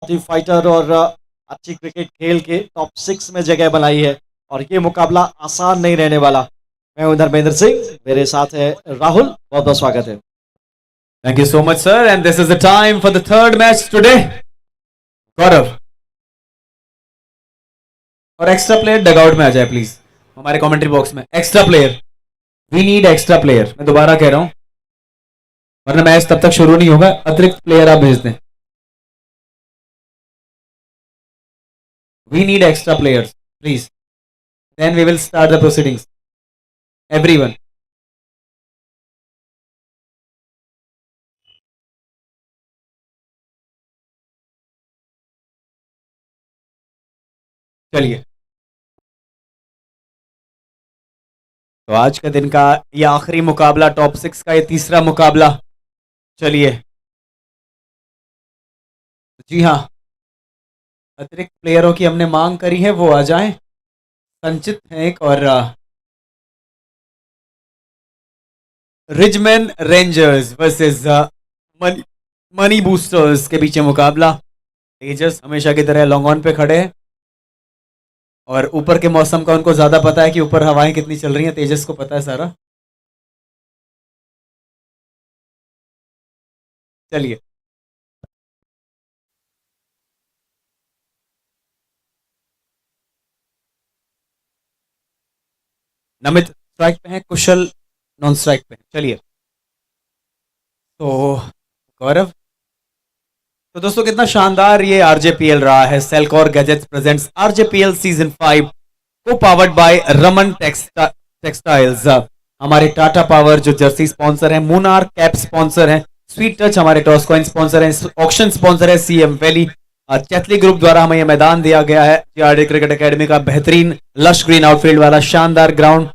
Fighter और अच्छी cricket खेल के टॉप 6 में जगह बनाई है और ये मुकाबला आसान नहीं रहने वाला। मैं हूं धर्मेंद्र सिंह, मेरे साथ है राहुल। बहुत बहुत स्वागत है। Thank you so much, sir. And this is the time for the third match today. गौरव और एक्स्ट्रा प्लेयर डगआउट में आ जाए प्लीज, हमारे कमेंट्री बॉक्स में extra player. We need extra player, मैं दोबारा कह रहा हूं, वरना मैच तब तक शुरू नहीं होगा। अतिरिक्त प्लेयर आप भेज दें। We need extra players please, then we will start the proceedings. Everyone, चलिए। तो आज के दिन का ये आखिरी मुकाबला, टॉप 6 का ये तीसरा मुकाबला। चलिए जी हाँ, अतिरिक्त प्लेयरों की हमने मांग करी है, वो आ जाएं। संचित है एक, और रिजमैन रेंजर्स वर्सेस मनी बूस्टर्स के बीच मुकाबला। तेजस हमेशा की तरह लॉन्ग ऑन पे खड़े हैं और ऊपर के मौसम का उनको ज्यादा पता है कि ऊपर हवाएं कितनी चल रही हैं। तेजस को पता है सारा। चलिए, नमित स्ट्राइक पे है, कुशल नॉन स्ट्राइक पे है। चलिए, तो गौरव, तो दोस्तों कितना शानदार ये आरजेपीएल रहा है। सेलकॉर गैजेट्स प्रेजेंट्स आरजेपीएल सीजन 5 को पावर्ड बाय रमन टेक्सटाइल्स। हमारे टाटा पावर जो जर्सी स्पॉन्सर है, मुनार कैप स्पॉन्सर है, स्वीट टच हमारे टॉस कॉइन स्पॉन्सर है, ऑक्शन स्पॉन्सर है सीएम वैली। चैथली ग्रुप द्वारा हमें यह मैदान दिया गया है जीआरडी क्रिकेट एकेडमी का, बेहतरीन लश ग्रीन आउटफील्ड वाला शानदार ग्राउंड।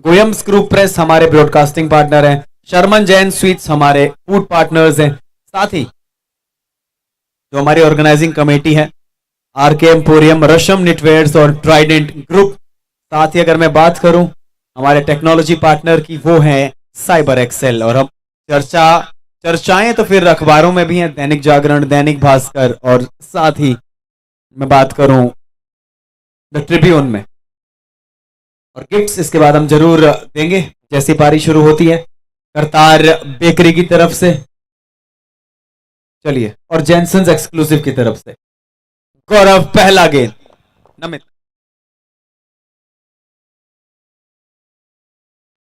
गोयम्स ग्रुप प्रेस हमारे ब्रॉडकास्टिंग पार्टनर हैं, शर्मन जैन स्वीट्स हमारे फूड पार्टनर्स हैं। साथ ही जो हमारी ऑर्गेनाइजिंग कमेटी है, आरके एम्पोरियम, रशम निटवेयर्स और ट्राइडेंट ग्रुप। साथ ही अगर मैं बात करूं हमारे टेक्नोलॉजी पार्टनर की, वो है साइबर एक्सेल। और हम चर्चाएं तो फिर अखबारों में भी हैं, दैनिक जागरण, दैनिक भास्कर, और साथ ही मैं बात करूं द ट्रिब्यून में। और गिफ्ट्स इसके बाद हम जरूर देंगे जैसी पारी शुरू होती है, करतार बेकरी की तरफ से। चलिए, और जेनसन्स एक्सक्लूसिव की तरफ से। गौरव, पहला गेंद। नमित,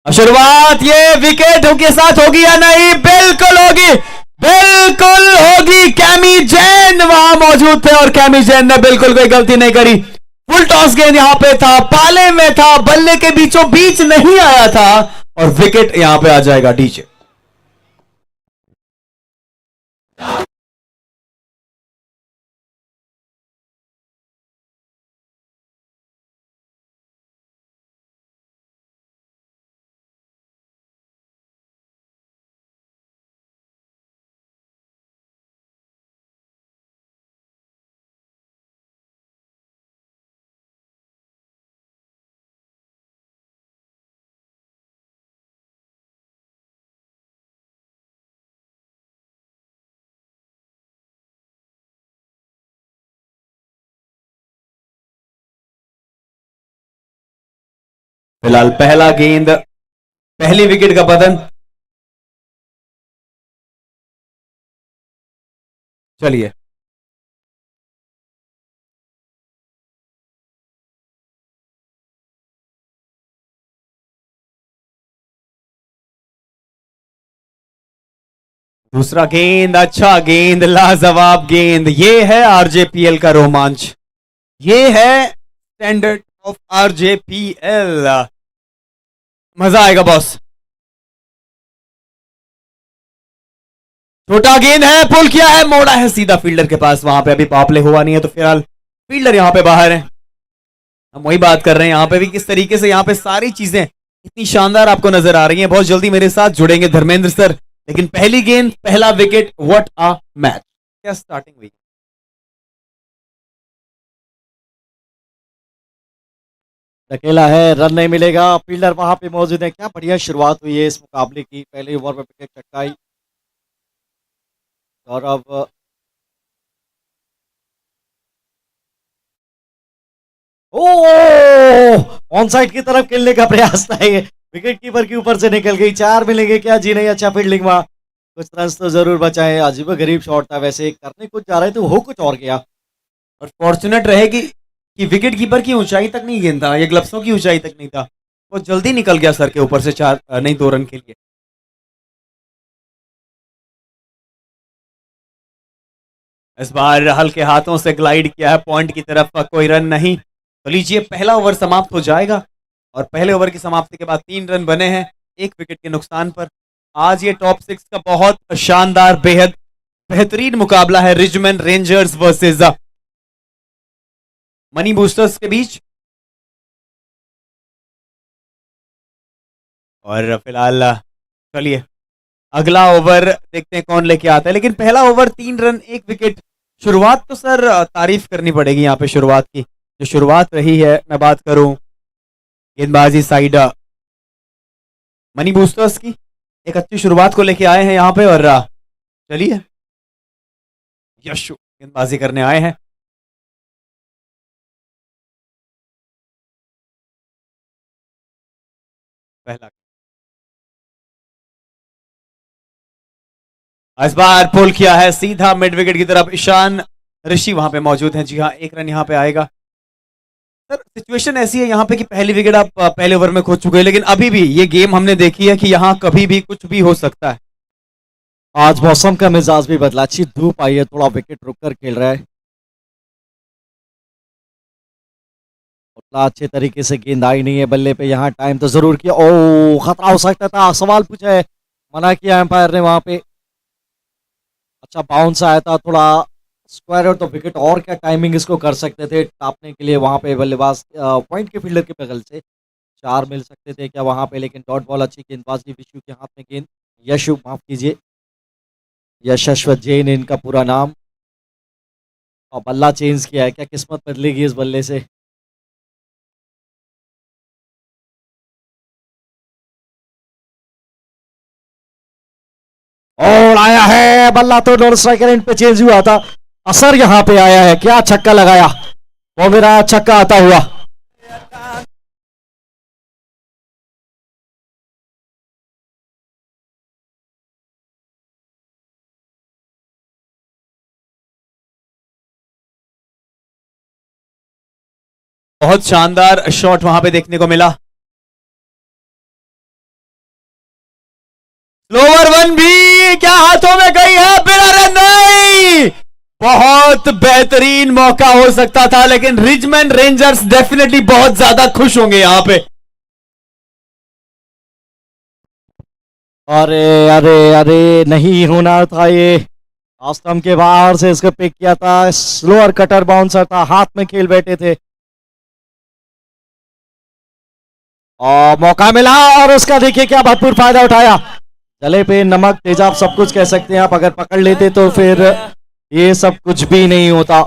शुरुआत ये विकेट के साथ होगी या नहीं? बिल्कुल होगी, बिल्कुल होगी। कैमी जैन वहां मौजूद थे और कैमी जैन ने बिल्कुल कोई गलती नहीं करी। फुल टॉस गेंद यहां पे था, पाले में था, बल्ले के बीचों बीच नहीं आया था और विकेट यहां पे आ जाएगा डीजे। फिलहाल पहला गेंद, पहली विकेट का पतन। चलिए, दूसरा गेंद, अच्छा गेंद, लाजवाब गेंद। ये है आरजेपीएल का रोमांच, ये है स्टैंडर्ड ऑफ आरजेपीएल। मजा आएगा बॉस। छोटा गेंद है, पुल किया है, मोड़ा है सीधा फील्डर के पास। वहां पे अभी पावर प्ले हुआ नहीं है, तो फिलहाल फील्डर यहां पे बाहर है। हम वही बात कर रहे हैं, यहां पे भी किस तरीके से यहां पे सारी चीजें इतनी शानदार आपको नजर आ रही हैं। बहुत जल्दी मेरे साथ जुड़ेंगे धर्मेंद्र सर, लेकिन पहली गेंद, पहला विकेट, व्हाट अ मैच, क्या स्टार्टिंग हुई। अकेला है, रन नहीं मिलेगा, फील्डर वहां पे मौजूद है। क्या बढ़िया शुरुआत हुई है इस मुकाबले की। पहले ओवर में विकेट चटकाई। गौरव ऑन साइड की तरफ खेलने का प्रयास था ये, विकेट कीपर के ऊपर से निकल गई। 4 मिलेंगे क्या जी? नहीं, अच्छा फील्डिंग वहां, कुछ रन तो जरूर बचाए। अजीब गरीब शॉट था, वैसे करने कुछ जा रहे थे, हो कुछ और गया। और फॉर्चुनेट रहे कि विकेट कीपर की ऊंचाई तक नहीं गेंद था, ये ग्लव्सों की ऊंचाई तक नहीं था, वो जल्दी निकल गया सर के ऊपर से, चार नहीं 2 रन के लिए। इस बार हल्के हाथों से ग्लाइड किया है पॉइंट की तरफ, कोई रन नहीं। तो लीजिए पहला ओवर समाप्त हो जाएगा और पहले ओवर की समाप्ति के बाद 3 रन बने हैं 1 विकेट के नुकसान पर। आज ये टॉप 6 का बहुत शानदार बेहद बेहतरीन मुकाबला है, Richmond rangers versus money boosters के बीच। और फिलहाल चलिए अगला ओवर देखते हैं कौन लेके आता है, लेकिन पहला ओवर 3 रन 1 विकेट। शुरुआत तो सर तारीफ करनी पड़ेगी यहाँ पे, शुरुआत की जो शुरुआत रही है, मैं बात करूं गेंदबाजी साइड मनी बूस्टर्स की, एक अच्छी शुरुआत को लेके आए हैं यहाँ पे। और चलिए यश गेंदबाजी करने आए हैं। पहला इस बार पुल किया है सीधा मिड विकेट की तरफ, ईशान ऋषि वहां पे मौजूद हैं। जी हाँ, 1 रन यहाँ पे आएगा। सर सिचुएशन ऐसी है यहाँ पे कि पहली विकेट आप पहले ओवर में खो चुके हैं, लेकिन अभी भी ये गेम हमने देखी है कि यहाँ कभी भी कुछ भी हो सकता है। आज मौसम का मिजाज भी बदला, अच्छी धूप आई है, थोड़ा विकेट रुक कर खेल रहा है। उतना अच्छे तरीके से गेंद आई नहीं है बल्ले पे, यहाँ टाइम तो जरूर किया। ओ, खतरा हो सकता था, सवाल पूछा है, मना किया एम्पायर ने वहां पे। अच्छा बाउंस आया था, थोड़ा स्क्वायर तो विकेट, और क्या टाइमिंग इसको कर सकते थे टापने के लिए वहां पे बल्लेबाज पॉइंट के फील्डर के बगल से 4 मिल सकते थे क्या वहां पे, लेकिन डॉट बॉल अच्छी गेंदबाजी, विशु के हाथ में गेंद। यशु, माफ कीजिए, यशस्वत जैन इनका पूरा नाम। और बल्ला चेंज किया है, क्या किस्मत बदलेगी इस बल्ले से? और आया है बल्ला, तो नॉन स्ट्राइकर एंड पे चेंज हुआ था, असर यहाँ पे आया है, क्या छक्का लगाया वो, मेरा छक्का आता हुआ। बहुत शानदार शॉट वहां पे देखने को मिला। स्लोवर वन भी क्या हाथों में गई है, बिना रन नहीं। बहुत बेहतरीन मौका हो सकता था, लेकिन रिचमंड रेंजर्स डेफिनेटली बहुत ज्यादा खुश होंगे यहां पे। अरे अरे अरे, नहीं होना था ये, आस्तम के बाहर से इसको पिक किया था, स्लोअर कटर बाउंसर था, हाथ में खेल बैठे थे और मौका मिला, और उसका देखिए क्या भरपूर फायदा उठाया। गले पे नमक तेजाब सब कुछ कह सकते हैं आप, अगर पकड़ लेते तो फिर ये सब कुछ भी नहीं होता,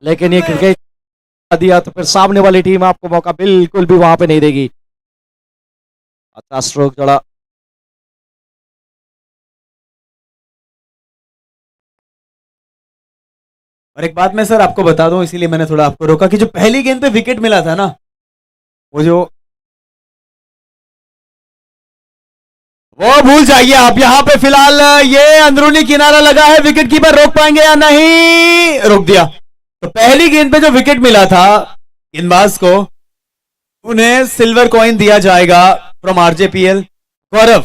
लेकिन ये क्रिकेट दिया तो फिर सामने वाली टीम आपको मौका बिल्कुल भी वहां पे नहीं देगी। अच्छा स्ट्रोक जड़ा, और एक बात मैं सर आपको बता दूं, इसीलिए मैंने थोड़ा आपको रोका, कि जो पहली गेंद पे विकेट मिला था ना, वो भूल जाइए आप। यहां पे फिलहाल ये अंदरूनी किनारा लगा है, विकेट कीपर रोक पाएंगे या नहीं, रोक दिया। तो पहली गेंद पे जो विकेट मिला था गेंदबाज को, उन्हें सिल्वर कॉइन दिया जाएगा फ्रॉम आरजेपीएल। गौरव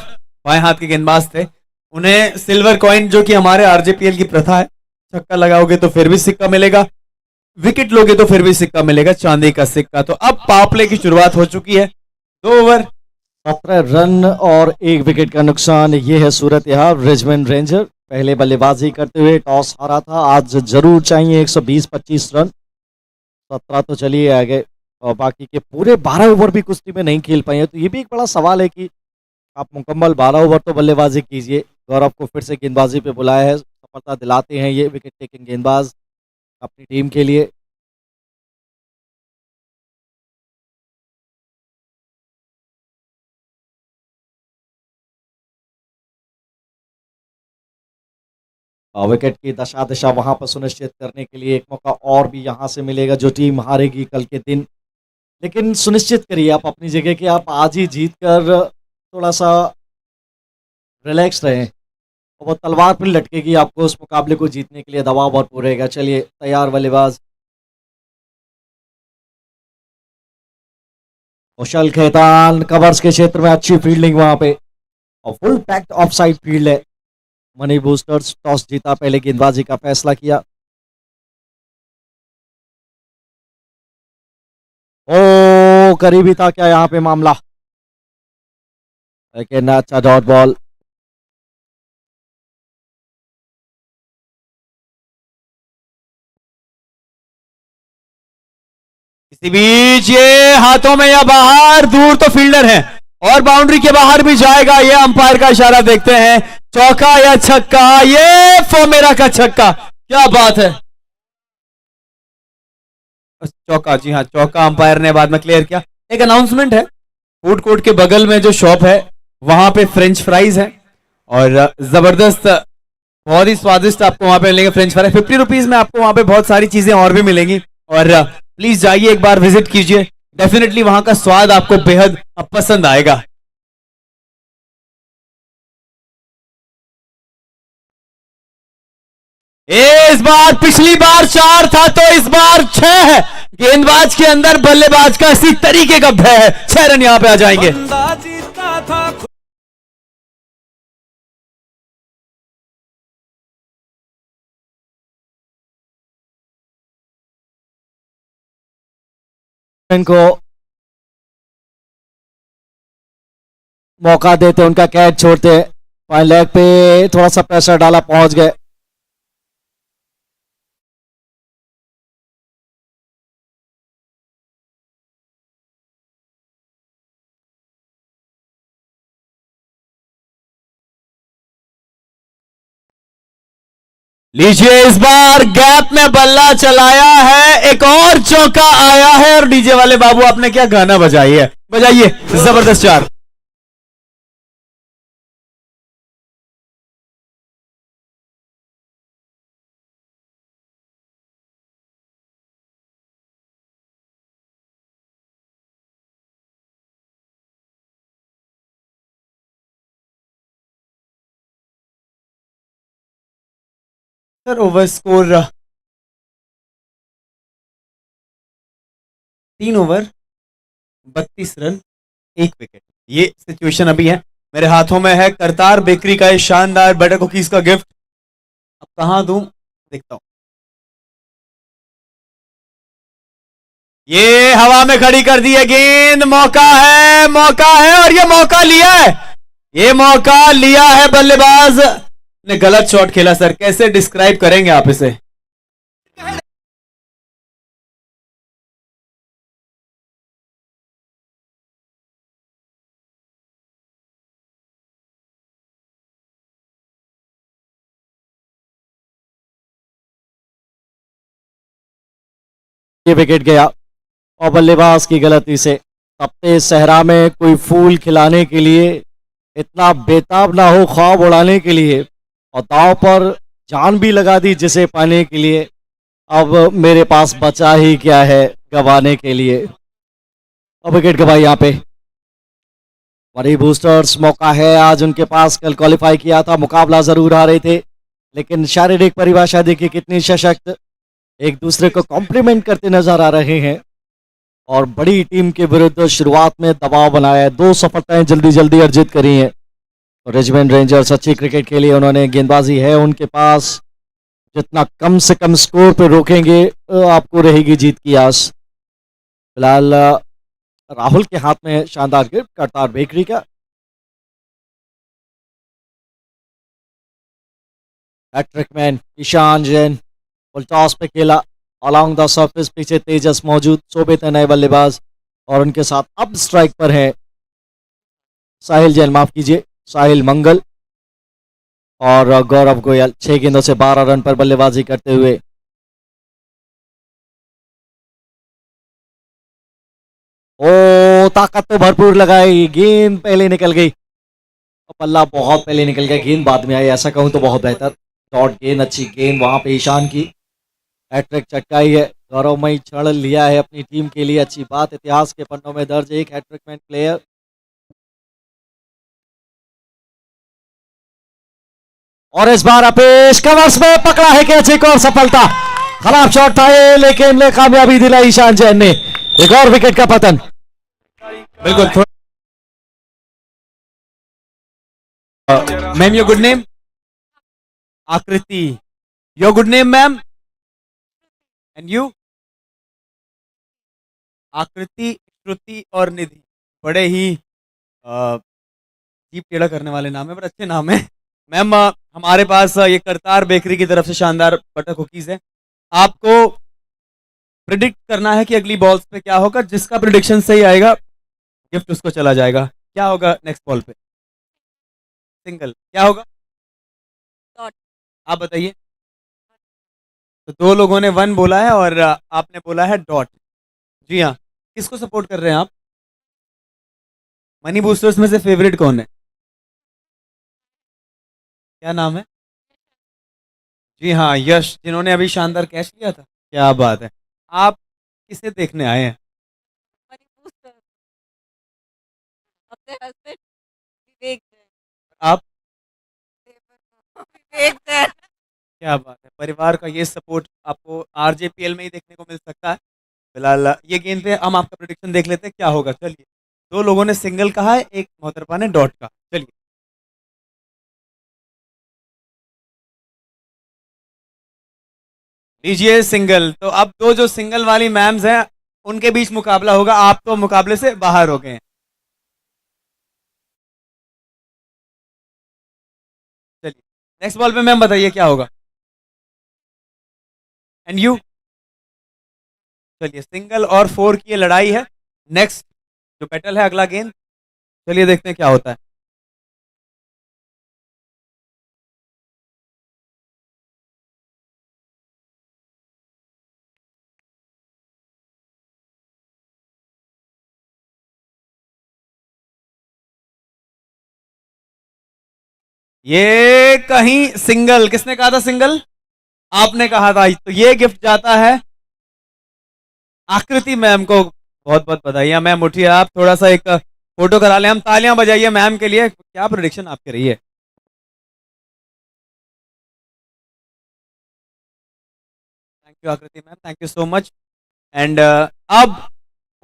बाएं हाथ के गेंदबाज थे, उन्हें सिल्वर कॉइन, जो कि हमारे आरजेपीएल की प्रथा है, छक्का लगाओगे तो फिर भी सिक्का मिलेगा, विकेट लोगे तो फिर भी सिक्का मिलेगा, चांदी का सिक्का। तो अब पावर प्ले की शुरुआत हो चुकी है, 2 ओवर 17 रन और 1 विकेट का नुकसान, ये है सूरत यहाँ। रिचमंड रेंजर पहले बल्लेबाजी करते हुए टॉस हारा था, आज जरूर चाहिए 120-25 रन। 17 तो चलिए आगे, और बाकी के पूरे 12 ओवर भी कुश्ती में नहीं खेल पाए हैं, तो ये भी एक बड़ा सवाल है कि आप मुकम्मल 12 ओवर तो बल्लेबाजी कीजिए। गौरव को फिर से गेंदबाजी पे बुलाया है, सफलता दिलाते हैं ये विकेट टेकिंग गेंदबाज अपनी टीम के लिए। विकेट की दशा दिशा वहां पर सुनिश्चित करने के लिए एक मौका और भी यहां से मिलेगा, जो टीम हारेगी कल के दिन लेकिन सुनिश्चित करिए आप अपनी जगह कि आप आज ही जीत कर थोड़ा सा रिलैक्स रहें। और वो तलवार पर लटकेगी आपको उस मुकाबले को जीतने के लिए, दबाव भरपूर रहेगा। चलिए तैयार बल्लेबाज कुशल खेतान, कवर्स के क्षेत्र में अच्छी फील्डिंग वहां पे, और full packed of side field है। मनी बूस्टर्स टॉस जीता, पहले गेंदबाजी का फैसला किया। ओ करीबी था क्या यहाँ पे मामला, लेकिन अच्छा डॉट बॉल। इसी बीच ये हाथों में या बाहर, दूर तो फील्डर है और बाउंड्री के बाहर भी जाएगा। ये अंपायर का इशारा देखते हैं, चौका या छक्का। ये फोमेरा का छक्का, क्या बात है। चौका, जी हाँ चौका, अंपायर ने बाद में क्लियर किया। एक अनाउंसमेंट है, फूड कोर्ट के बगल में जो शॉप है वहां पे फ्रेंच फ्राइज है और जबरदस्त, बहुत ही स्वादिष्ट आपको वहां पे मिलेंगे फ्रेंच फ्राइज। 50 रुपीज में आपको वहां पे बहुत सारी चीजें और भी मिलेंगी और प्लीज जाइए, एक बार विजिट कीजिए। डेफिनेटली वहां का स्वाद आपको बेहद पसंद आएगा। इस बार, पिछली बार 4 था तो इस बार 6 है। गेंदबाज के अंदर बल्लेबाज का इसी तरीके का भय है। 6 रन यहां पे आ जाएंगे। को मौका देते, उनका कैच छोड़ते, फाइन लेग पे थोड़ा सा प्रेशर डाला, पहुंच गए। लीजिए, इस बार गैप में बल्ला चलाया है, एक और चौका आया है और डीजे वाले बाबू आपने क्या गाना बजाई है, बजाइए। जबरदस्त 4। Sir over score 3 over 32 run 1 wicket, ये सिचुएशन अभी है। मेरे हाथों में है करतार बेकरी का ये शानदार बटर कुकीज का गिफ्ट। अब कहां दूं, देखता हूं। ये हवा में खड़ी कर दी है गेंद, मौका है, मौका है और ये मौका लिया है, ये मौका लिया है। बल्लेबाज ने गलत शॉट खेला सर, कैसे डिस्क्राइब करेंगे आप इसे। ये विकेट गया और बल्लेबाज की गलती से। तपते सहरा में कोई फूल खिलाने के लिए इतना बेताब ना हो, ख्वाब उड़ाने के लिए, और दांव पर जान भी लगा दी जिसे पाने के लिए। अब मेरे पास बचा ही क्या है गवाने के लिए। अब विकेट गवाई यहाँ पे। मनी बूस्टर्स मौका है आज उनके पास, कल क्वालिफाई किया था, मुकाबला जरूर आ रहे थे, लेकिन शारीरिक परिभाषा देखिए कितनी सशक्त, एक दूसरे को कॉम्प्लीमेंट करते नजर आ रहे हैं और बड़ी टीम के विरुद्ध शुरुआत में दबाव बनाया है। 2 सफलताएं जल्दी जल्दी अर्जित करी हैं। रिचमंड रेंजर्स अच्छी क्रिकेट के लिए, उन्होंने गेंदबाजी है उनके पास, जितना कम से कम स्कोर पे रोकेंगे आपको रहेगी जीत की आस। फिलहाल राहुल के हाथ में शानदार गिफ्ट करतार बेकरी का। Hat-trick man Ishan Jain full toss पे खेला, अलॉन्ग द सरफेस, पीछे तेजस मौजूद, शोभित है नए बल्लेबाज और उनके साथ अब स्ट्राइक पर है साहिल जैन, माफ कीजिए साहिल मंगल और गौरव गोयल। 6 गेंदों से 12 रन पर बल्लेबाजी करते हुए। ओ ताकत तो भरपूर लगाई, गेंद पहले निकल गई, बल्ला बहुत पहले निकल गया, गेंद बाद में आई, ऐसा कहूं तो बहुत बेहतर। डॉट गेंद, अच्छी गेंद वहां पे ईशान की, हैट्रिक चटकाई है। गौरवमयी क्षण लिया है अपनी टीम के लिए, अच्छी बात, इतिहास के पन्नों में दर्ज एक हैट्रिक मैन प्लेयर। और इस बार अपेश कवर्स में पकड़ा है कैच, एक और सफलता। खराब शॉट था ये, लेकिन कामयाबी दिलाई ईशान जैन ने, एक और विकेट का पतन। बिल्कुल। Ma'am your good name? Akriti. Your good name ma'am? And you? Akriti, Shruti और निधि, बड़े ही जीप टेढ़ा करने वाले नाम है, पर अच्छे नाम है। मैम हमारे पास ये करतार बेकरी की तरफ से शानदार बटर कुकीज है। आपको प्रिडिक्ट करना है कि अगली बॉल्स पे क्या होगा, जिसका प्रिडिक्शन सही आएगा गिफ्ट उसको चला जाएगा। क्या होगा नेक्स्ट बॉल पे? सिंगल। क्या होगा? डॉट। आप बताइए। तो दो लोगों ने वन बोला है और आपने बोला है डॉट। जी हाँ, किसको सपोर्ट कर रहे हैं आप? मनी बूस्टर्स में से फेवरेट कौन है? क्या नाम है? जी हाँ, यश, जिन्होंने अभी शानदार कैच लिया था। क्या बात है। आप किसे देखने आए हैं? मनी बूस्टर, अपने हस्बैंड विवेक जैन। आप? विवेक जैन। क्या बात है, परिवार का ये सपोर्ट आपको आरजेपीएल में ही देखने को मिल सकता है। फिलहाल ये गेंद पे हम आपका प्रेडिक्शन देख लेते हैं क्या होगा। चलिए, दो लोगों ने सिंगल कहा है, एक मोहतरपा ने डॉट कहा। चलिए, लीजिए सिंगल। तो अब दो जो सिंगल वाली मैम्स हैं उनके बीच मुकाबला होगा। आप तो मुकाबले से बाहर हो गए हैं। चलिए, नेक्स्ट बॉल पे मैम बताइए क्या होगा। And you? चलिए, सिंगल और फोर की ये लड़ाई है। नेक्स्ट जो बैटल है, अगला गेंद, चलिए देखते हैं क्या होता है। ये कहीं सिंगल, किसने कहा था सिंगल? आपने कहा था। तो ये गिफ्ट जाता है आकृति मैम को। बहुत बहुत बधाई मैम। उठिए, आप थोड़ा सा एक फोटो करा लें, हम तालियां बजाइए मैम के लिए। क्या प्रेडिक्शन आपकी रही है? Thank you Akriti ma'am, thank you so much. And अब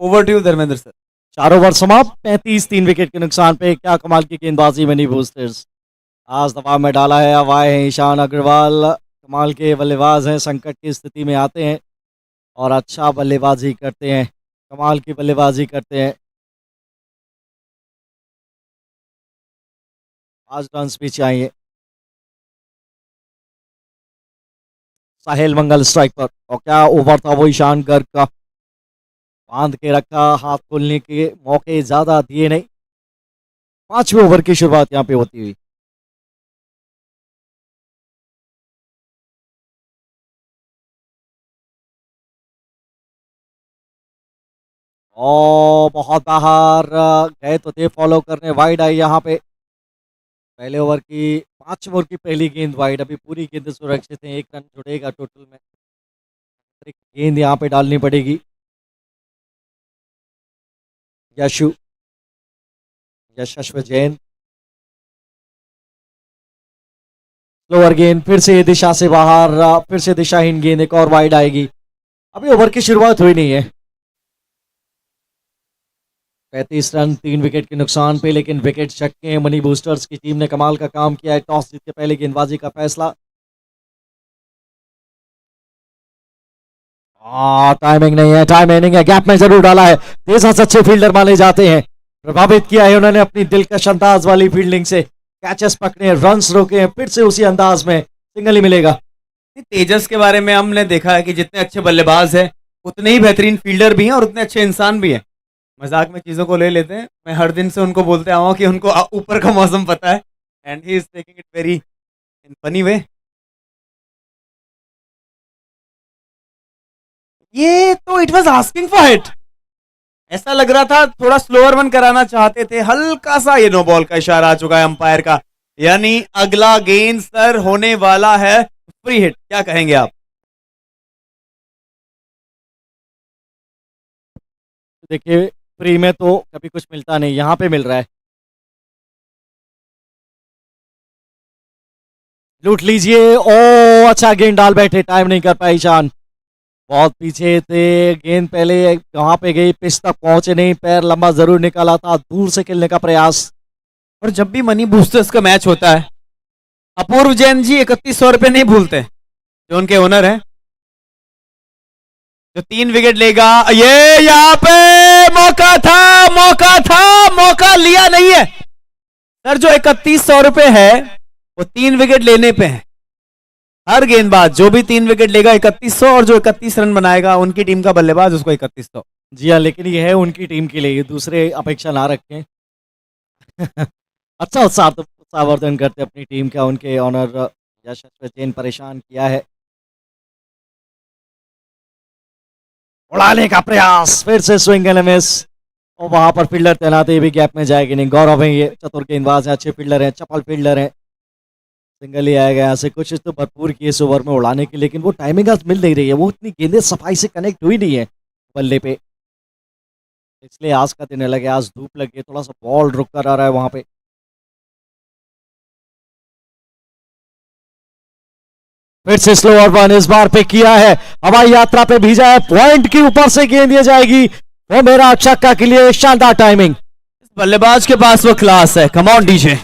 over to you Dharmendra sir. चार ओवर समाप्त, 35 3 विकेट के नुकसान पे। क्या कमाल की गेंदबाजी मनी बूस्टर्स, आज दबाव में डाला है। अब आए हैं ईशान अग्रवाल, कमाल के बल्लेबाज हैं, संकट की स्थिति में आते हैं और अच्छा बल्लेबाजी करते हैं, कमाल की बल्लेबाजी करते हैं। 5 रन भी चाहिए। साहिल मंगल स्ट्राइक पर, और क्या ओवर था वो ईशान गर्ग का, बांध के रखा, हाथ खोलने के मौके ज्यादा दिए नहीं। 5वें ओवर की शुरुआत यहाँ पे होती हुई। ओ बहुत बाहर गए तो थे फॉलो करने, वाइड आई यहाँ पे। पहले ओवर की 5वें ओवर की पहली गेंद वाइड, अभी पूरी गेंद सुरक्षित है, 1 रन जुड़ेगा टोटल में। एक गेंद यहाँ पे डालनी पड़ेगी। यशु, यशस्व जैन, स्लोअर गेंद, फिर से दिशा से बाहर, फिर से दिशाहीन गेंद, एक और वाइड आएगी। अभी ओवर की शुरुआत हुई नहीं है। 35 रन 3 विकेट के नुकसान पे, लेकिन विकेट छक्के हैं। मनी बूस्टर्स की टीम ने कमाल का काम किया है। टॉस जीत के पहले गेंदबाजी का फैसला। टाइमिंग नहीं है, टाइमिंग है, गैप में जरूर डाला है। तेज अच्छे फील्डर माने जाते हैं, प्रभावित किया है उन्होंने अपनी दिलकश अंदाज वाली फील्डिंग से। कैचेस पकड़े, रन्स रोके हैं, फिर से उसी अंदाज में सिंगल ही मिलेगा। तेजस के बारे में हमने देखा है कि जितने अच्छे बल्लेबाज हैं उतने ही बेहतरीन फील्डर भी हैं और उतने अच्छे इंसान भी हैं। मजाक में चीज़ों को ले लेते हैं। मैं हर दिन से उनको बोलते आया हूँ कि उनको ऊपर का मौसम पता है, and he is taking it very in funny way. ये तो it was asking for hit, ऐसा लग रहा था थोड़ा स्लोअर वन कराना चाहते थे। हल्का सा ये नो बॉल का इशारा आ चुका है अंपायर का, यानी अगला गेंद सर होने वाला है फ्री हिट। क्या कहेंगे आप? देखिए फ्री में तो कभी कुछ मिलता नहीं, यहाँ पे मिल रहा है। लूट लीजिए। ओ अच्छा गेंद डाल बैठे, टाइम नहीं कर पाई ईशान। बहुत पीछे थे, गेंद पहले वहां पे गई, पिच तक पहुंचे नहीं, पैर लंबा जरूर निकाला था, दूर से खेलने का प्रयास। और जब भी मनी बूस्टर्स का मैच होता है, अपूर्व जैन जी 3100 रुपये नहीं भूलते, जो उनके ओनर हैं, जो 3 विकेट लेगा। ये यहाँ पे मौका था, मौका था, मौका लिया नहीं है सर। जो 3100 रुपये है वो 3 विकेट लेने पे है। हर गेंदबाज जो भी 3 विकेट लेगा 3100, और जो 31 रन बनाएगा उनकी टीम का बल्लेबाज, उसको 3100। जी हाँ, लेकिन ये है उनकी टीम के लिए, ये दूसरे अपेक्षा ना रखें। अच्छा उत्साहवर्धन करते अपनी टीम का, उनके ऑनर यशस्वी जैन परेशान किया है। उड़ाने का प्रयास, फिर से स्विंग एंड मिस, और वहां पर फील्डर तैनात है, ये भी गैप में जाएगी नहीं। गौरव है, ये चतुर गेंदबाज है, अच्छे फील्डर हैं, चपल फील्डर हैं। सिंगल ही आएगा यहाँ से, कोशिश तो भरपूर की इस ओवर में उड़ाने की, लेकिन वो टाइमिंग आज मिल नहीं रही है, वो इतनी गेंदें सफाई से कनेक्ट हुई नहीं है बल्ले पे, इसलिए आज का दिन अलग है। आज धूप लगी है, थोड़ा सा बॉल रुक कर आ रहा है वहां पे। फिर से स्लोअर वन इस बार पे किया है, हवाई यात्रा पे भेजा है, पॉइंट के ऊपर से गेंद दी जाएगी, वो मेरा छक्का के लिए शानदार टाइमिंग। बल्लेबाज के पास वो क्लास है, कम ऑन डीजे।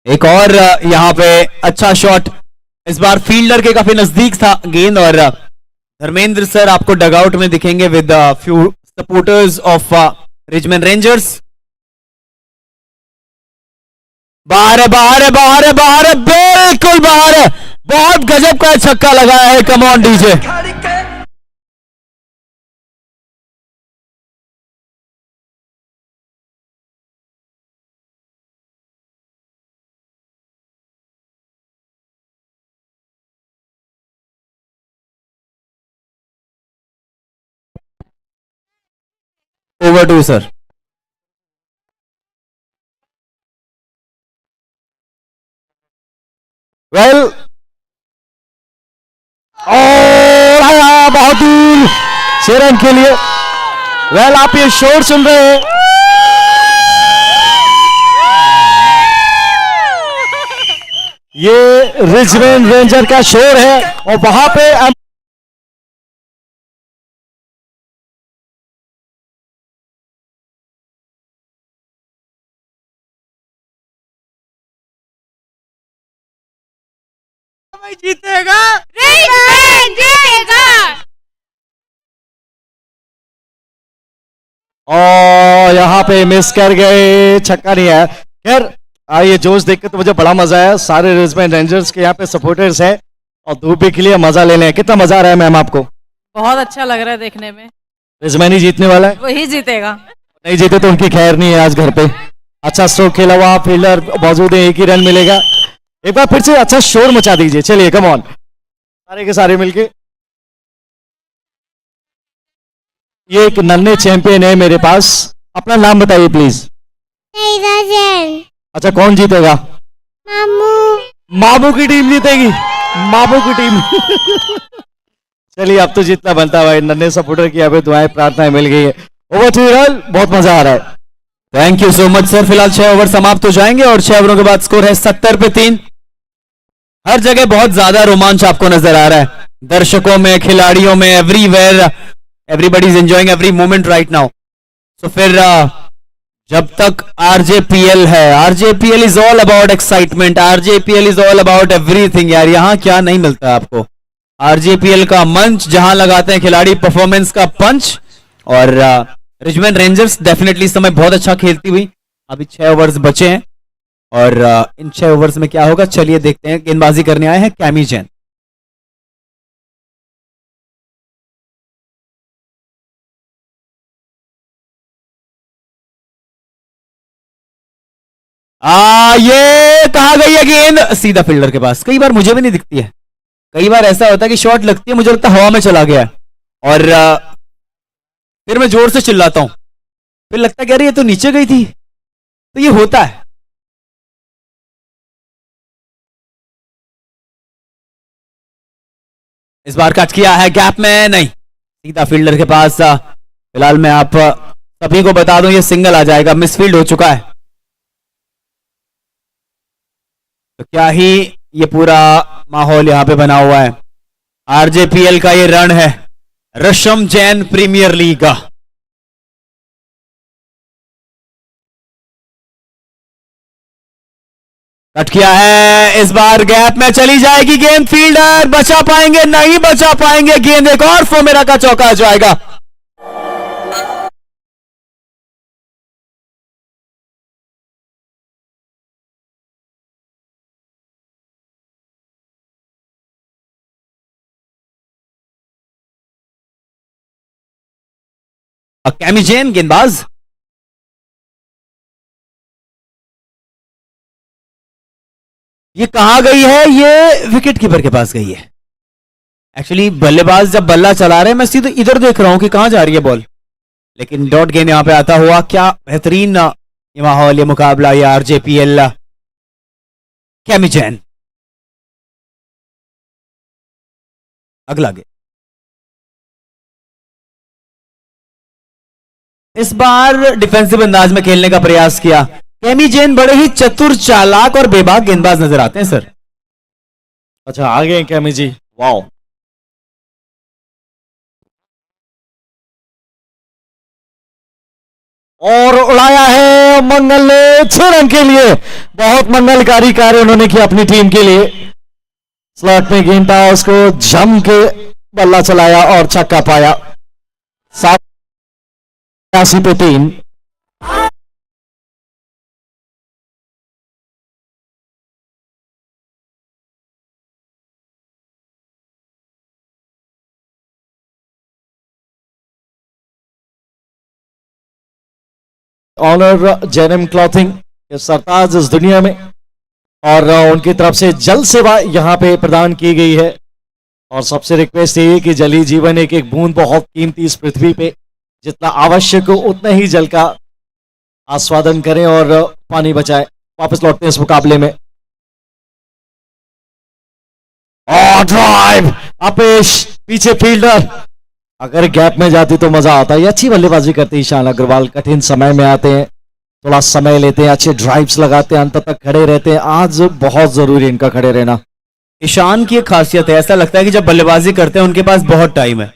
एक और यहाँ पे अच्छा शॉट, इस बार फील्डर के काफी नजदीक था गेंद, और धर्मेंद्र सर आपको डगआउट में दिखेंगे with few supporters of Richman rangers. बाहर है, बाहर है, बाहर है, बाहर है, बिल्कुल बाहर है, बहुत गजब का छक्का लगाया है, come on DJ. Over two sir. 6 run के लिए। वेल आप ये शोर सुन रहे हैं, ये रिचमंड रेंजर का शोर है और वहां पे जीतेगा। रिचमंड जीतेगा। और यहाँ पे मिस कर गए, छक्का नहीं आया। खैर ये जोश देख के तो मुझे बड़ा मजा आया। सारे रिचमंड रेंजर्स के यहाँ पे सपोर्टर्स हैं और धूप भी के लिए मजा ले लें। कितना मजा आ रहा है मैम आपको? बहुत अच्छा लग रहा है देखने में। रिचमंड ही जीतने वाला है, वही जीतेगा। नहीं जीते तो उनकी खैर नहीं है आज घर पे। अच्छा स्ट्रोक खेला हुआ, फील्डर मौजूद है, एक ही रन मिलेगा। एक बार फिर से अच्छा शोर मचा दीजिए। चलिए कम ऑन, सारे के सारे मिलके। ये एक नन्हे चैंपियन है मेरे पास, अपना नाम बताइए प्लीज। अच्छा कौन जीतेगा? मामू। मामू की टीम जीतेगी, मामू की टीम। चलिए अब तो जितना बनता है भाई, नन्हे सपोर्टर की अभी दुआएं प्रार्थनाएं मिल गई है। ओवर टू हिरल, बहुत मजा आ रहा है। Thank you so much sir. फिलहाल 6 ओवर समाप्त हो जाएंगे और 6 ओवरों के बाद स्कोर है 70 पे 3। हर जगह बहुत ज्यादा रोमांच आपको नजर आ रहा है, दर्शकों में, खिलाड़ियों में, everywhere everybody is enjoying every moment right now. तो फिर जब तक आरजेपीएल है, RJPL is all about excitement, RJPL is all about everything. यार यहाँ क्या नहीं मिलता है आपको? आरजेपीएल का मंच जहां लगाते हैं खिलाड़ी परफॉर्मेंस का पंच। और रिचमंड रेंजर्स डेफिनेटली इस समय बहुत अच्छा खेलती हुई। अभी 6 ओवर्स बचे हैं और इन 6 ओवर्स में क्या होगा चलिए देखते हैं। गेंदबाजी करने आए हैं कैमी जैन। ये कहा गई है गेंद सीधा फील्डर के पास। कई बार मुझे भी नहीं दिखती है, कई बार ऐसा होता है कि शॉट लगती है, मुझे लगता है हवा में चला गया है और फिर मैं जोर से चिल्लाता हूं, फिर लगता है कि अरे ये तो नीचे गई थी। तो ये होता है। इस बार कट किया है गैप में, नहीं सीधा फील्डर के पास। फिलहाल मैं आप सभी को बता दूं ये सिंगल आ जाएगा, मिसफील्ड हो चुका है। तो क्या ही ये पूरा माहौल यहां पे बना हुआ है। आरजेपीएल का ये रण है, रशम जैन प्रीमियर लीग का। कट किया है, इस बार गैप में चली जाएगी गेंद, फील्डर बचा पाएंगे? नहीं बचा पाएंगे गेंद। एक और फोमेरा का चौका आ जाएगा। कैमी जैन गेंदबाज। ये कहां गई है? ये विकेट कीपर के पास गई है। एक्चुअली बल्लेबाज जब बल्ला चला रहे हैं मैं सीधे इधर देख रहा हूं कि कहां जा रही है बॉल, लेकिन डॉट गेंद यहां पे आता हुआ। क्या बेहतरीन ये माहौल, ये मुकाबला, ये आरजेपीएल। कैमी जैन अगला गेंद। इस बार डिफेंसिव अंदाज में खेलने का प्रयास किया। कैमी जैन बड़े ही चतुर, चालाक और बेबाक गेंदबाज नजर आते हैं सर। अच्छा आ गए कैमी जी, वाओ। और उड़ाया है मंगल ने 6 रन के लिए। बहुत मंगलकारी कार्य उन्होंने किया अपनी टीम के लिए। स्लॉट में गेंद था, उसको जम के बल्ला चलाया और छक्का पाया। 87 पे 3। ऑनर जेनम क्लॉथिंग के सरताज इस दुनिया में, और उनकी तरफ से जल सेवा यहाँ पे प्रदान की गई है। और सबसे रिक्वेस्ट ये है कि जली जीवन एक एक बूंद बहुत कीमती इस पृथ्वी पे, जितना आवश्यक हो उतना ही जल का आस्वादन करें और पानी बचाएं। वापस लौटते हैं इस मुकाबले में। और ड्राइव, अपेश पीछे फील्डर अगर गैप में जाती तो मजा आता। ये अच्छी बल्लेबाजी करते हैं ईशान अग्रवाल, कठिन समय में आते हैं, थोड़ा समय लेते हैं, अच्छे ड्राइव्स लगाते हैं, अंत तक खड़े रहते हैं। आज बहुत जरूरी है इनका खड़े रहना। ईशान की एक खासियत है, ऐसा लगता है कि जब बल्लेबाजी करते हैं उनके पास बहुत टाइम है,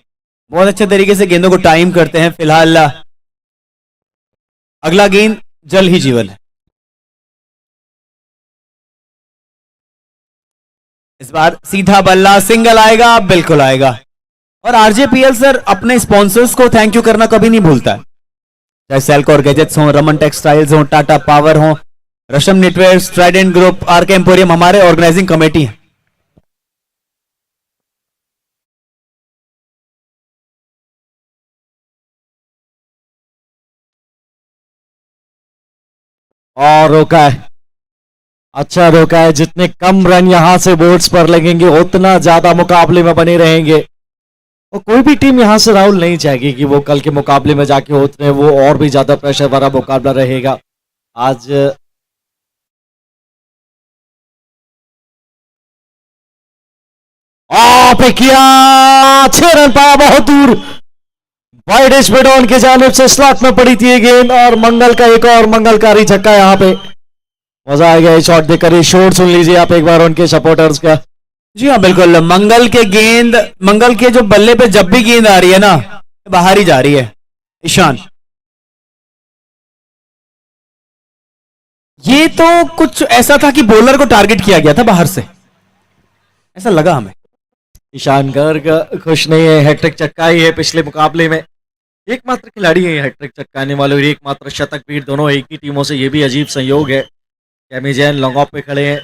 बहुत अच्छे तरीके से गेंदों को टाइम करते हैं। फिलहाल अगला गेंद जल ही जीवन है। इस बार सीधा बल्ला, सिंगल आएगा, बिल्कुल आएगा। और आरजेपीएल सर अपने स्पॉन्सर्स को थैंक यू करना कभी नहीं भूलता है, चाहे सेल्कोर गैजेट्स हो, रमन टेक्सटाइल्स हो, टाटा पावर हो, Rasham Knitwear, Trident Group, RK Emporium, हमारे ऑर्गेनाइजिंग कमेटी है। और रोका है, अच्छा रोका है। जितने कम रन यहां से बोर्ड्स पर लगेंगे उतना ज्यादा मुकाबले में बने रहेंगे। और कोई भी टीम यहां से राहुल नहीं चाहेगी कि वो कल के मुकाबले में जाके उतरे, वो और भी ज्यादा प्रेशर भरा मुकाबला रहेगा आज। पे किया, 6 रन पाया, बहुत दूर। वाइड स्पीड ऑन की जानिब से स्लॉट में पड़ी थी ये गेंद, और मंगल का एक और मंगलकारी छक्का यहाँ पे। मजा आ गया ये शॉट देखकर। ये शोर सुन लीजिए आप एक बार उनके सपोर्टर्स का। जी हाँ बिल्कुल, मंगल के जो बल्ले पे जब भी गेंद आ रही है ना, बाहर ही जा रही है। ईशान, ये तो कुछ ऐसा था कि बॉलर को टारगेट किया गया था बाहर से, ऐसा लगा हमें। ईशान गर्ग खुश नहीं है, हैट्रिक चक्का ही है पिछले मुकाबले में। एकमात्र खिलाड़ी है हैट्रिक चक्काने वाले और एकमात्र शतक वीर, दोनों एक ही टीमों से। ये भी अजीब संयोग है। कैमी जैन लॉन्ग ऑफ पे खड़े हैं।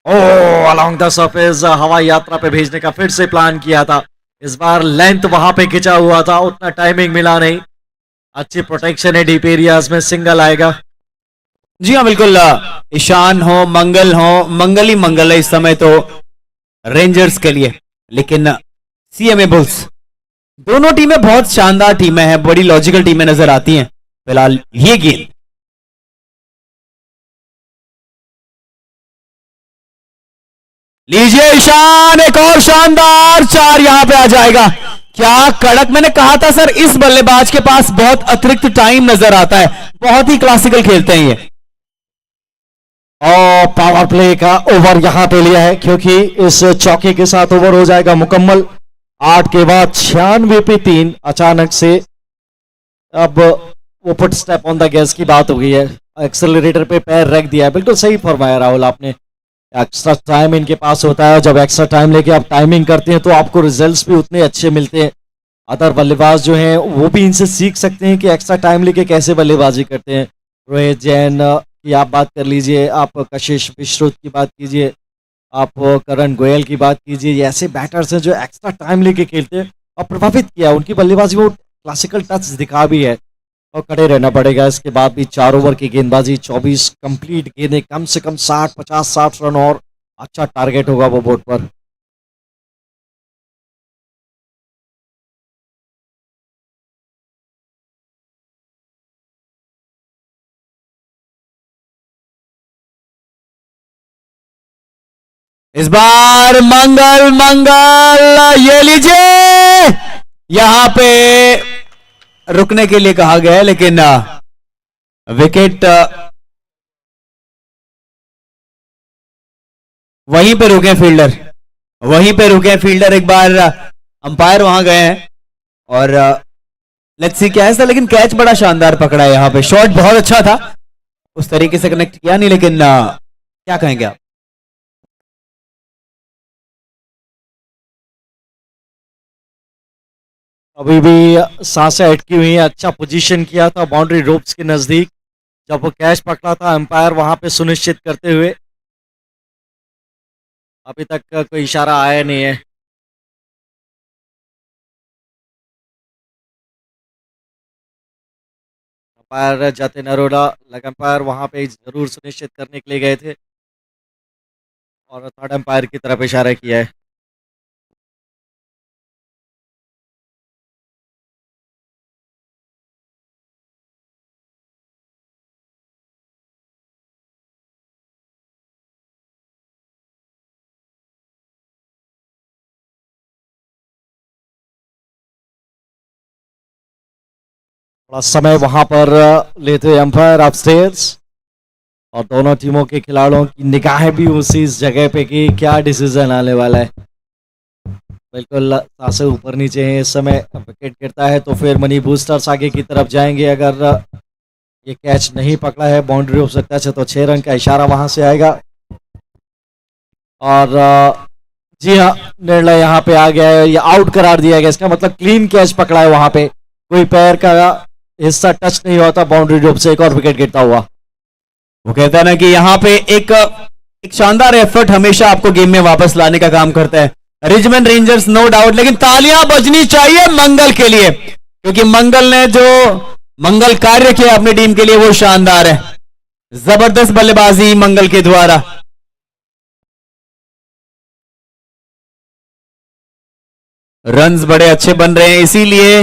ओ, अलोंग द सरफेस, हवाई यात्रा पे भेजने का फिर से प्लान किया था। इस बार लेंथ वहां पे खिंचा हुआ था, उतना टाइमिंग मिला नहीं। अच्छी प्रोटेक्शन है डीप एरियाज में, सिंगल आएगा। जी हाँ बिल्कुल, ईशान हो, मंगल ही मंगल है इस समय तो रेंजर्स के लिए। लेकिन सीएमए बुल्स, दोनों टीमें बहुत शानदार टीमें हैं, बड़ी लॉजिकल टीमें नजर आती हैं। फिलहाल ये गेंद, लीजिए ईशान, एक और शानदार 4 यहां पे आ जाएगा। क्या कड़क, मैंने कहा था सर इस बल्लेबाज के पास बहुत अतिरिक्त टाइम नजर आता है, बहुत ही क्लासिकल खेलते हैं ये। और पावर प्ले का ओवर यहां पे लिया है, क्योंकि इस चौके के साथ ओवर हो जाएगा मुकम्मल। 8 के बाद 96 पे 3। अचानक से अब वो put step on the gas की बात हो गई है, एक्सेलरेटर पे पैर रख दिया है। बिल्कुल सही फरमाया राहुल आपने। एक्स्ट्रा टाइम इनके पास होता है, जब एक्स्ट्रा टाइम लेके आप टाइमिंग करते हैं तो आपको रिजल्ट्स भी उतने अच्छे मिलते हैं। अदर बल्लेबाज जो हैं वो भी इनसे सीख सकते हैं कि एक्स्ट्रा टाइम लेके कैसे बल्लेबाजी करते हैं। रोहित जैन की आप बात कर लीजिए, आप कशिश विश्रुत की बात कीजिए, आप करण गोयल की बात कीजिए। ये ऐसे बैटर्स हैं जो एक्स्ट्रा टाइम लेके खेलते हैं, और प्रभावित किया उनकी बल्लेबाजी वो क्लासिकल टच दिखा भी है। और खड़े रहना पड़ेगा। इसके बाद भी 4 ओवर की गेंदबाजी, 24 कंप्लीट गेंदें, कम से कम 60, 50, 60 रन, और अच्छा टारगेट होगा वो बोर्ड पर। इस बार मंगल ये लीजिए, यहां पे रुकने के लिए कहा गया है, लेकिन विकेट वहीं पे रुके फील्डर, वहीं पे रुके फील्डर। एक बार अंपायर वहां गए हैं और लेट्स सी क्या है सर। लेकिन कैच बड़ा शानदार पकड़ा है यहां पे, शॉट बहुत अच्छा था, उस तरीके से कनेक्ट किया नहीं, लेकिन क्या कहेंगे आप। अभी भी सांसें अटकी हुई हैं। अच्छा पोजीशन किया था बाउंड्री रोप्स के नजदीक, जब वो कैच पकड़ा था एम्पायर वहां पे सुनिश्चित करते हुए। अभी तक कोई इशारा आया नहीं है। अंपायर जतिन अरोड़ा, लग अंपायर वहां पे जरूर सुनिश्चित करने के लिए गए थे, और थर्ड अंपायर की तरफ इशारा किया है। थोड़ा समय वहां पर लेते हुए अंपायर अपस्टेयर्स, और दोनों टीमों के खिलाड़ियों की निगाहें भी उसी जगह पे कि क्या डिसीजन आने वाला है। बिल्कुल सांसें ऊपर नीचे हैं इस समय। विकेट गिरता है तो फिर मनी बूस्टर्स आगे की तरफ जाएंगे। अगर ये कैच नहीं पकड़ा है, बाउंड्री हो सकता है, तो 6 रन का इशारा वहां से आएगा। और जी हाँ, निर्णय यहाँ पे आ गया है, ये आउट करार दिया गया। इसका मतलब क्लीन कैच पकड़ा है, वहां पे कोई पैर का हिस्सा टच नहीं होता बाउंड्री ड्रॉप से, एक और विकेट गिरता हुआ। वो कहता है ना कि यहाँ पे एक शानदार एफर्ट हमेशा आपको गेम में वापस लाने का काम करता है रिचमंड रेंजर्स, नो डाउट। लेकिन तालियां बजनी चाहिए मंगल के लिए, क्योंकि मंगल ने जो मंगल कार्य किया अपनी टीम के लिए वो शानदार है। जबरदस्त बल्लेबाजी मंगल के द्वारा। रन्स बड़े अच्छे बन रहे हैं, इसीलिए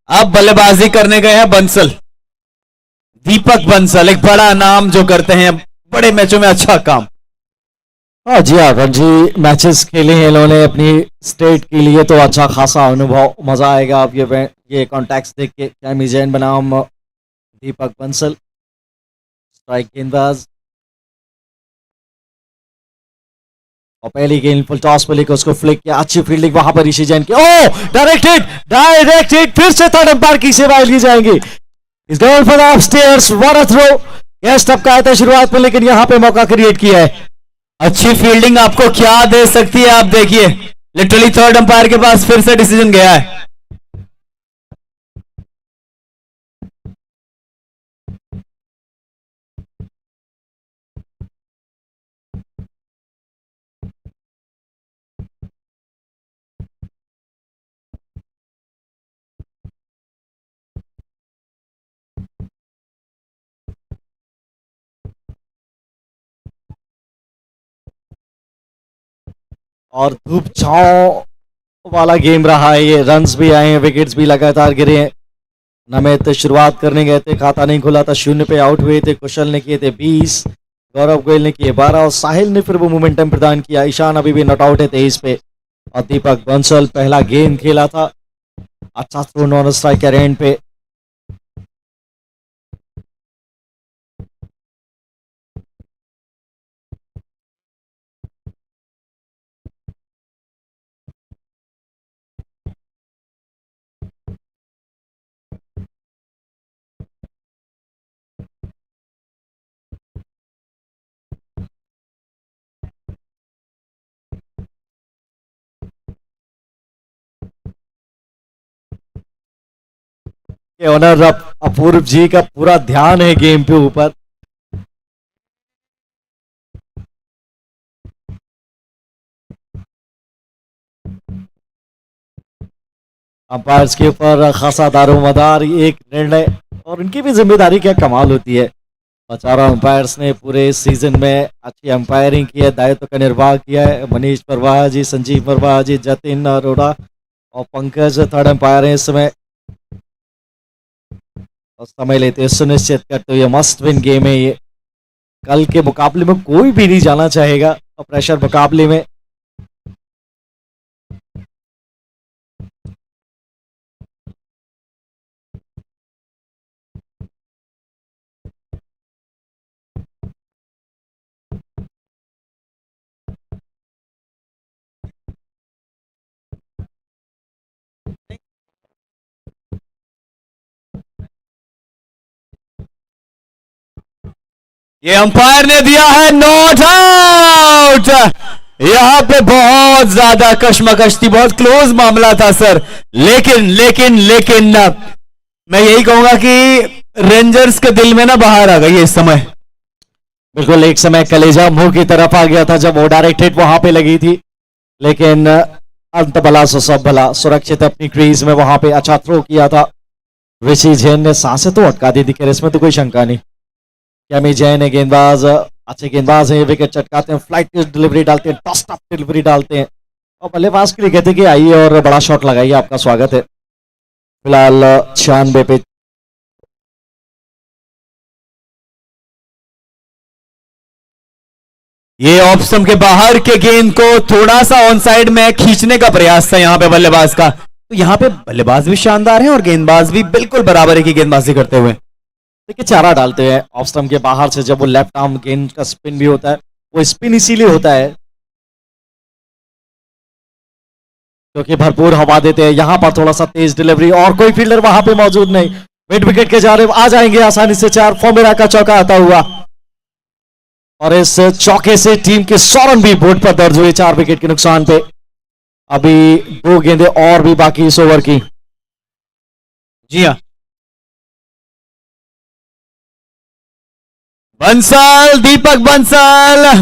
अब बल्लेबाजी करने गए हैं बंसल, दीपक बंसल, एक बड़ा नाम जो करते हैं बड़े मैचों में अच्छा काम। हाँ जी हाँ, रणजी मैचेस खेले हैं इन्होंने अपनी स्टेट के लिए, तो अच्छा खासा अनुभव, मजा आएगा। अब ये कॉन्टैक्ट्स देख के। कैमी जैन बनाम दीपक बंसल, स्ट्राइक गेंदबाज, और पहली गेंद फुल टॉस पे लेकर उसको फ्लिक किया। अच्छी फील्डिंग वहां पर ऋषि जैन की। ओ डायरेक्टेड, फिर से थर्ड अंपायर की सेवाएं ली जाएंगी। इस goal for upstairs, what a throw. Catch टपका था शुरुआत में, लेकिन यहां पे मौका क्रिएट किया है। अच्छी फील्डिंग आपको क्या दे सकती है, आप देखिए लिटरली थर्ड अंपायर के पास फिर से डिसीजन गया है। और धूप छांव वाला गेम रहा है ये। रन्स भी आए हैं, विकेट्स भी लगातार गिरे हैं। नमित शुरुआत करने गए थे, खाता नहीं खुला था, 0 पे आउट हुए थे। कुशल ने किए थे 20, गौरव गोयल ने किए 12, और साहिल ने फिर वो मोमेंटम प्रदान किया। ईशान अभी भी नॉट आउट है 23 पे, और दीपक बंसल पहला गेंद खेला था। अच्छा थ्रो नॉन स्ट्राइक के एंड पे। ओनर अपूर्व जी का पूरा ध्यान है गेम पे ऊपर। अंपायर्स के ऊपर खासा दारोमदार एक निर्णय, और उनकी भी जिम्मेदारी क्या कमाल होती है। और चारों अंपायर्स ने पूरे सीजन में अच्छी अंपायरिंग की है, दायित्व का निर्वाह किया है। मनीष परवाह जी, संजीव परवाह जी, जतिन अरोड़ा और पंकज थर्ड अंपायर हैं इस समय। और समय लेते हैं, सुनिश्चित करते हुए मस्ट विन गेम है ये। कल के मुकाबले में कोई भी नहीं जाना चाहेगा, और प्रेशर मुकाबले में। ये अंपायर ने दिया है नॉट आउट। यहां पे बहुत ज्यादा कश्मकश थी, बहुत क्लोज मामला था सर। लेकिन मैं यही कहूंगा कि रेंजर्स के दिल में ना बाहर आ गई इस समय। बिल्कुल, एक समय कलेजा मुंह की तरफ आ गया था जब वो डायरेक्ट हिट वहां पे लगी थी, लेकिन अंत भला सो सब भला। सुरक्षित अपनी क्रीज में वहां पे अच्छा थ्रो किया था। ऋषि जैन ने सांसें तो अटका दी थी, इसमें तो कोई शंका नहीं। कैमी जैन है गेंदबाज, अच्छे गेंदबाज हैं, विकेट चटकाते हैं, फ्लाइट डिलीवरी डालते हैं, टॉस टॉप डिलीवरी डालते हैं, और बल्लेबाज के लिए कहते हैं कि आइए और बड़ा शॉट लगाइए, आपका स्वागत है। फिलहाल 96 पे ये ऑफ स्टंप के बाहर के गेंद को थोड़ा सा ऑन साइड में खींचने का प्रयास था यहां पे बल्लेबाज का, तो यहाँ पे बल्लेबाज भी शानदार हैं और गेंदबाज भी बिल्कुल बराबर की गेंदबाजी करते हुए। देखिए चारा डालते हैं ऑफ स्टंप के बाहर से, जब वो लेफ्ट आर्म गेंद का स्पिन भी होता है, वो स्पिन इसीलिए होता है क्योंकि भरपूर हवा देते हैं। यहां पर थोड़ा सा तेज डिलीवरी और कोई फील्डर वहां पे मौजूद नहीं, मिड विकेट के जा रहे आ जाएंगे आसानी से 4। फॉर्मेरा का चौका आता हुआ और इस चौके से टीम के 100 रन भी बोर्ड पर दर्ज हुए 4 विकेट के नुकसान पे। अभी 2 गेंदें और भी बाकी इस ओवर की। जी हाँ, बंसल, दीपक बंसल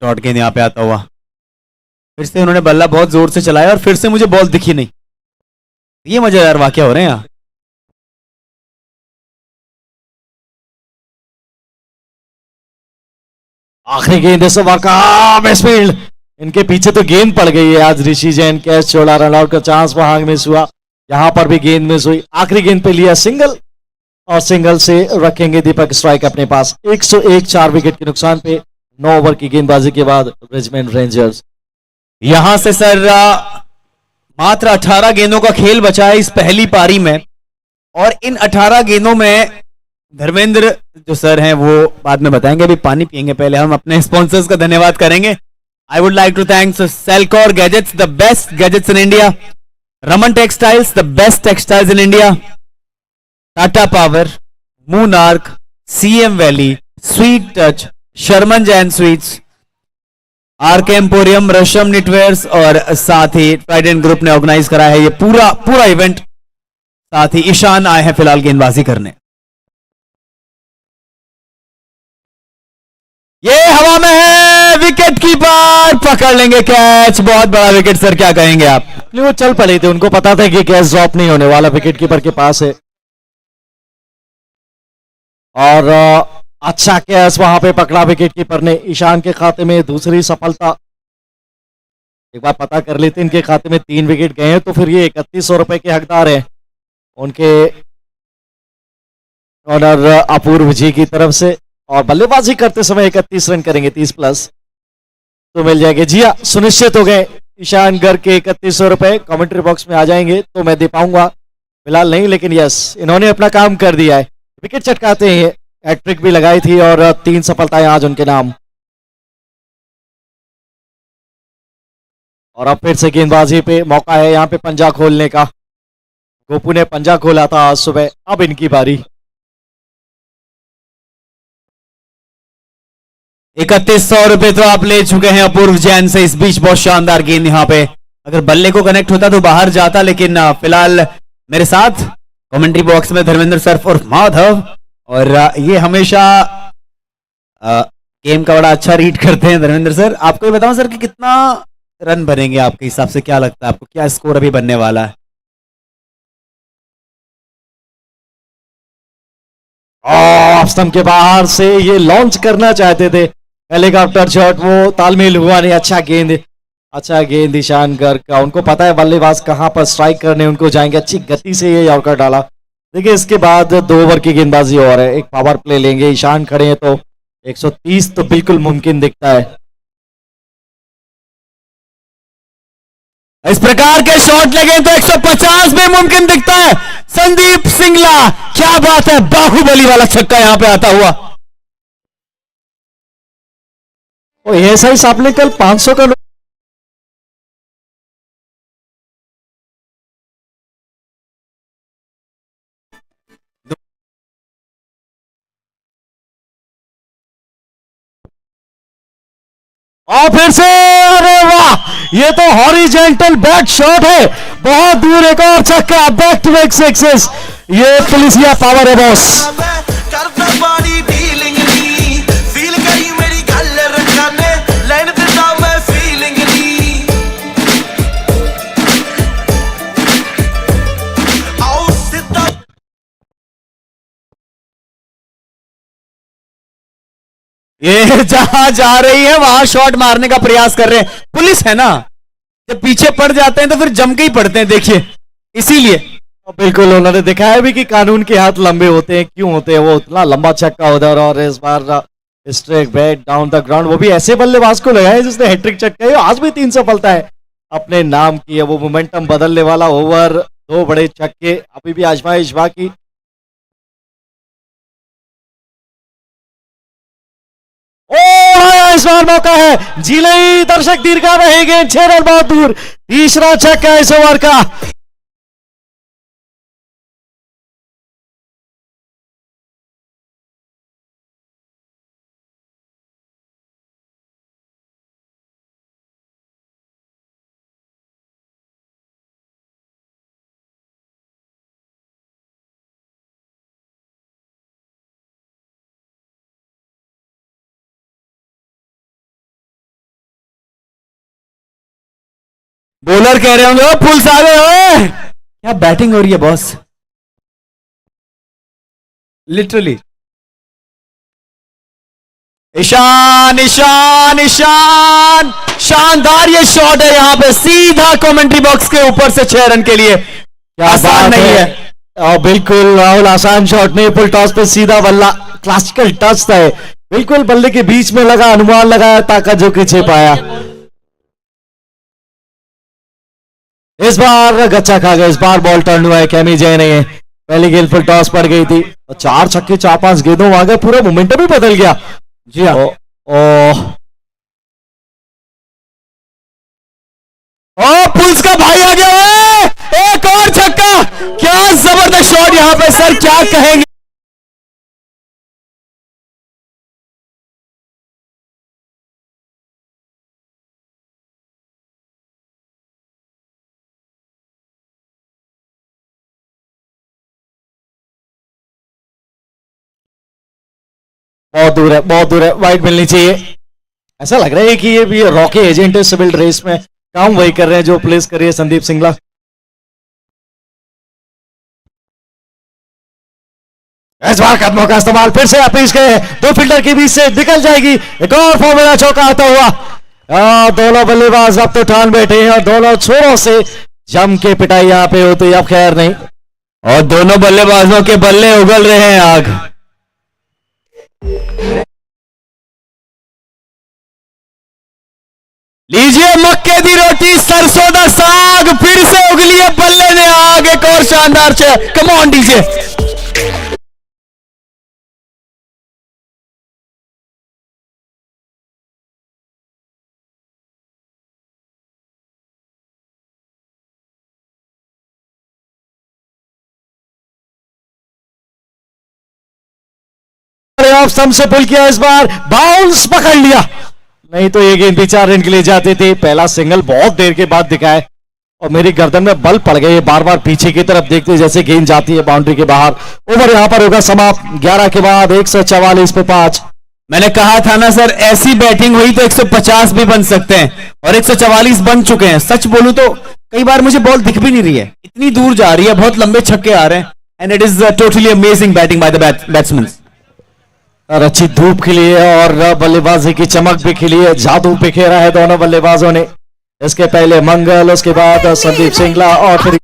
डॉट गेंद यहां पे आता हुआ। फिर से उन्होंने बल्ला बहुत जोर से चलाया और फिर से मुझे बॉल दिखी नहीं। ये मजेदार वाकया हो रहे हैं यहाँ। आखिरी गेंद इस ओवर का मिसफील्ड, इनके पीछे तो गेंद पड़ गई है आज। ऋषि जैन कैच छोड़ा, रन आउट का चांस वहां मिस हुआ, यहां पर भी गेंद मिस हुई। आखिरी गेंद पे लिया सिंगल और सिंगल से रखेंगे दीपक स्ट्राइक अपने पास। 101 4 विकेट के नुकसान पे 9 ओवर की गेंदबाजी के बाद रिचमंड रेंजर्स। यहां से सर मात्र 18 गेंदों का खेल बचा है इस पहली पारी में और इन 18 गेंदों में धर्मेंद्र जो सर हैं वो बाद में बताएंगे, अभी पानी पिएंगे। पहले हम अपने स्पॉन्सर्स का धन्यवाद करेंगे। I would like to thank Selcor Gadgets, the best gadgets in India, Raman Textiles, the best textiles in India, Tata Power, Monarch, CM Valley, Sweet Touch, Sharman Jain Sweets, RK Emporium, Rasham Knitwears और साथ ही ट्राइडेंट ग्रुप ने organise करा है ये पूरा event. साथ ही ईशान आए हैं फिलहाल गेंदबाजी करने। ये हवा में है, विकेट कीपर पकड़ लेंगे कैच। बहुत बड़ा विकेट सर, क्या कहेंगे आप? वो चल पड़े थे, उनको पता था कि कैच ड्रॉप नहीं होने वाला, विकेट कीपर के पास है और अच्छा कैच वहां पे पकड़ा विकेट कीपर ने। ईशान के खाते में दूसरी सफलता। एक बार पता कर लेते इनके खाते में 3 विकेट गए हैं तो फिर ये 3100 रुपए के हकदार हैं उनके ऑनर अपूर्व जी की तरफ से। और बल्लेबाजी करते समय 31 रन करेंगे 30 प्लस तो मिल जाएंगे। जी हाँ, सुनिश्चित हो गए ईशान गर्ग के 3100 रुपए। कमेंट्री बॉक्स में आ जाएंगे तो मैं दे पाऊंगा, फिलहाल नहीं, लेकिन यस इन्होंने अपना काम कर दिया है। विकेट चटकाते हैं, हैट्रिक भी लगाई थी और 3 सफलताएं आज उनके नाम। और अब फिर से गेंदबाजी पे मौका है यहाँ पे पंजा खोलने का। गोपू ने पंजा खोला था आज सुबह, अब इनकी बारी। 3100 रुपए तो आप ले चुके हैं अपूर्व जैन से। इस बीच बहुत शानदार गेंद यहाँ पे, अगर बल्ले को कनेक्ट होता तो बाहर जाता, लेकिन फिलहाल मेरे साथ कमेंट्री बॉक्स में धर्मेंद्र सर और माधव, और ये हमेशा गेम का बड़ा अच्छा रीड करते हैं धर्मेंद्र सर। आपको ये बताऊं सर कि कितना रन बनेंगे आपके हिसाब से, क्या लगता है आपको, क्या स्कोर अभी बनने वाला है? ऑफ स्टंप के बाहर से ये लॉन्च करना चाहते थे, हेलीकॉप्टर शॉट, वो तालमेल हुआ नहीं। अच्छा गेंद ईशान गर्ग का, उनको पता है बल्लेबाज कहां पर स्ट्राइक करने उनको जाएंगे। अच्छी गति से ये यॉर्कर डाला। देखिए इसके बाद 2 ओवर की गेंदबाजी और है, एक पावर प्ले लेंगे। ईशान खड़े हैं तो 130 तो बिल्कुल मुमकिन दिखता है। इस प्रकार के शॉट लगे तो 150 भी मुमकिन दिखता है। संदीप सिंगला, क्या बात है, बाहुबली वाला छक्का यहां पे आता हुआ। ये सही साहब ने कल 500 का और फिर से, अरे वाह, ये तो हॉरिजॉन्टल बैक शॉट है, बहुत दूर एक और छक्का, बैक टू बैक सिक्सेस। ये पुलिसिया पावर है बॉस। ये जहां जा रही है वहां शॉट मारने का प्रयास कर रहे हैं। पुलिस है ना, जब पीछे पड़ जाते हैं तो फिर जम के ही पड़ते हैं, देखिए इसीलिए। बिल्कुल, उन्होंने दिखाया भी कि कानून के हाथ लंबे होते हैं, क्यों होते हैं। वो उतना लंबा छक्का उधर और इस बार straight bat down the ground, वो भी ऐसे बल्लेबाज को लगाया जिसने हैट्रिक चक्का है। आज भी 3 सफलता है अपने नाम की है, वो मोमेंटम बदलने वाला ओवर, दो बड़े छक्के, अभी भी आजमाइश बाकी। इस बार मौका है, जिले दर्शक दीर्घा रहेंगे, 6 रन बहुत दूर, तीसरा छक्का इस ओवर का। बॉलर कह रहे होंगे, ओ पुल्स आ गए हो, क्या बैटिंग हो रही है बॉस, लिटरली। ईशान ईशान ईशान, शानदार ये शॉट है, यहां पे सीधा कमेंट्री बॉक्स के ऊपर से 6 रन के लिए, क्या आसान नहीं है। बिल्कुल राहुल, आसान शॉट नहीं, फुल टॉस पे सीधा बल्ला, क्लासिकल टच था, बिल्कुल बल्ले के बीच में लगा, अनुमान लगाया, ताकत जो कि छे पाया। इस बार गच्चा खा गया, इस बार बॉल टर्न हुआ है, कैमी जय नहीं है, पहली गेंद फुल टॉस पड़ गई थी, और 4 छक्के 4-5 गेंदों आ गए, पूरा मोमेंटम ही बदल गया। जी हाँ, ओ पुल्स का भाई आ गया है, एक और छक्का, क्या जबरदस्त शॉट यहां पे सर, क्या कहेंगे। बहुत दूर है, बहुत दूर है, वाइड मिलनी चाहिए। ऐसा लग रहा है कि ये भी रॉकी एजेंट है, सिविल रेस में काम वही कर रहे हैं जो प्लेस करिए संदीप सिंगला। इस बार कदमों का इस्तेमाल, फिर से अपीच गए, दो फील्डर के बीच से निकल जाएगी, एक और फॉर्मूला चौका आता हुआ। दोनों बल्लेबाज अब तो ठान बैठे हैं, और दोनों छोरों से जम के पिटाई यहां पे होती, अब खैर नहीं, और दोनों बल्लेबाजों के बल्ले उगल रहे हैं आग। लीजिए मक्के दी रोटी, सरसों दा साग, फिर से उगली है बल्ले ने आग, एक और शानदार छह, कम ऑन डीजे। ऑफ से पुल किया, इस बार बाउंस पकड़ लिया, नहीं तो ये गेंद भी 4 रन के लिए जाते थे। पहला सिंगल बहुत देर के बाद दिखाए, और मेरी गर्दन में बल पड़ गए, बार बार पीछे की तरफ देखते जैसे गेंद जाती है बाउंड्री के बाहर। ओवर यहां पर होगा समाप्त, 11 के बाद 144 पे 5। मैंने कहा था ना सर, ऐसी बैटिंग हुई तो 150 भी बन सकते हैं, और 144 बन चुके हैं। सच बोलूं तो कई बार मुझे बॉल दिख भी नहीं रही है, इतनी दूर जा रही है, बहुत लंबे छक्के आ रहे हैं, and it is totally amazing batting by the batsman. और अच्छी धूप खिली है, और बल्लेबाजी की चमक भी खिली है, जादू बिखेरा है दोनों बल्लेबाजों ने। इसके पहले मंगल, उसके बाद संदीप सिंगला, और फिर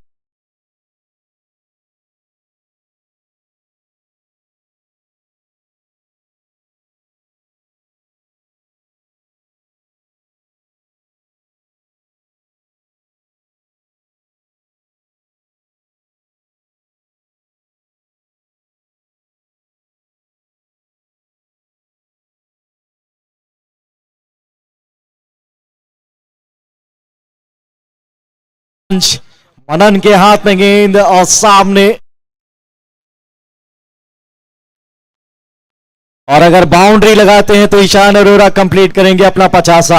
मनन के हाथ में गेंद, और सामने, और अगर बाउंड्री लगाते हैं तो ईशान अरोरा कंप्लीट करेंगे अपना 50।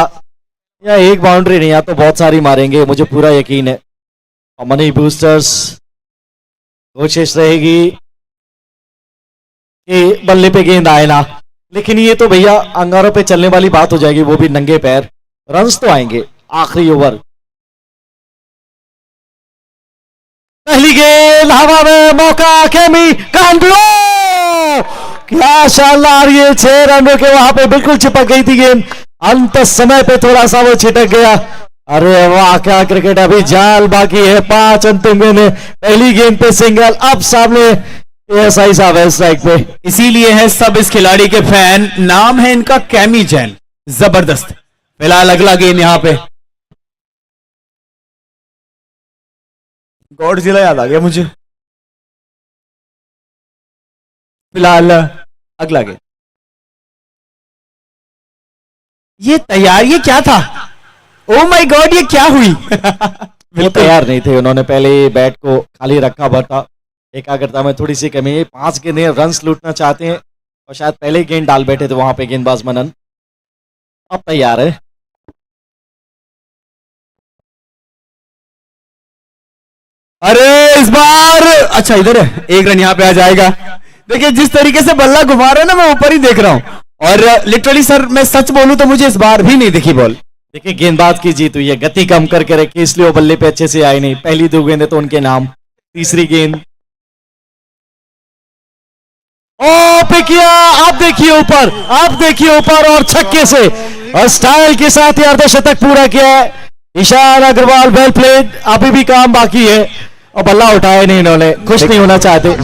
या एक बाउंड्री नहीं, या तो बहुत सारी मारेंगे, मुझे पूरा यकीन है। और मनी बूस्टर्स कोशिश रहेगी कि बल्ले पे गेंद आए ना, लेकिन ये तो भैया अंगारों पे चलने वाली बात हो जाएगी, वो भी नंगे पैर। रन्स तो आएंगे आखिरी ओवर। पहली गेंद हवा में, मौका केमी कांडलो, क्या शानदार, ये 6 रनों के वहां पे बिल्कुल चिपक गई थी गेंद, अंत समय पे थोड़ा सा वो छिटक गया। अरे वाह, क्या क्रिकेट, अभी जाल बाकी है, 5 अंतिम गेंद, पहली गेंद पे सिंगल, अब सामने एएसआई साहब है स्ट्राइक पे, इसीलिए है सब इस खिलाड़ी के फैन, नाम है इनका कैमी जैन, जबरदस्त। फिलहाल अगला गेंद यहां पे गॉडजिला याद आ गया मुझे। फिलहाल अगला गेम। ये तैयार, ये क्या था? ओ माय गॉड, ये क्या हुई? वो तैयार नहीं थे, उन्होंने पहले ही बैट को खाली रखा हुआ था। एकाग्रता में थोड़ी सी कमी है, 5 गेंदें रन लूटना चाहते हैं और शायद पहले ही गेंद डाल बैठे थे वहां पे गेंदबाज मनन। अब तैयार है। अरे इस बार अच्छा इधर है, 1 रन यहाँ पे आ जाएगा। देखिए जिस तरीके से बल्ला घुमा रहे हैं ना, मैं ऊपर ही देख रहा हूं और लिटरली सर मैं सच बोलूं तो मुझे इस बार भी नहीं दिखी बॉल। देखिए गेंदबाज की जीत हुई है, गति कम करके रखी इसलिए वो बल्ले पे अच्छे से आई नहीं। पहली 2 गेंदें तो उनके नाम, तीसरी गेंद ओ पे किया। आप देखिए ऊपर, आप देखिए ऊपर और छक्के से और स्टाइल के साथ ही अर्धशतक पूरा किया है ईशान अग्रवाल। Well played. अभी भी काम बाकी है और बल्ला उठाया नहीं इन्होंने, खुश नहीं होना चाहते।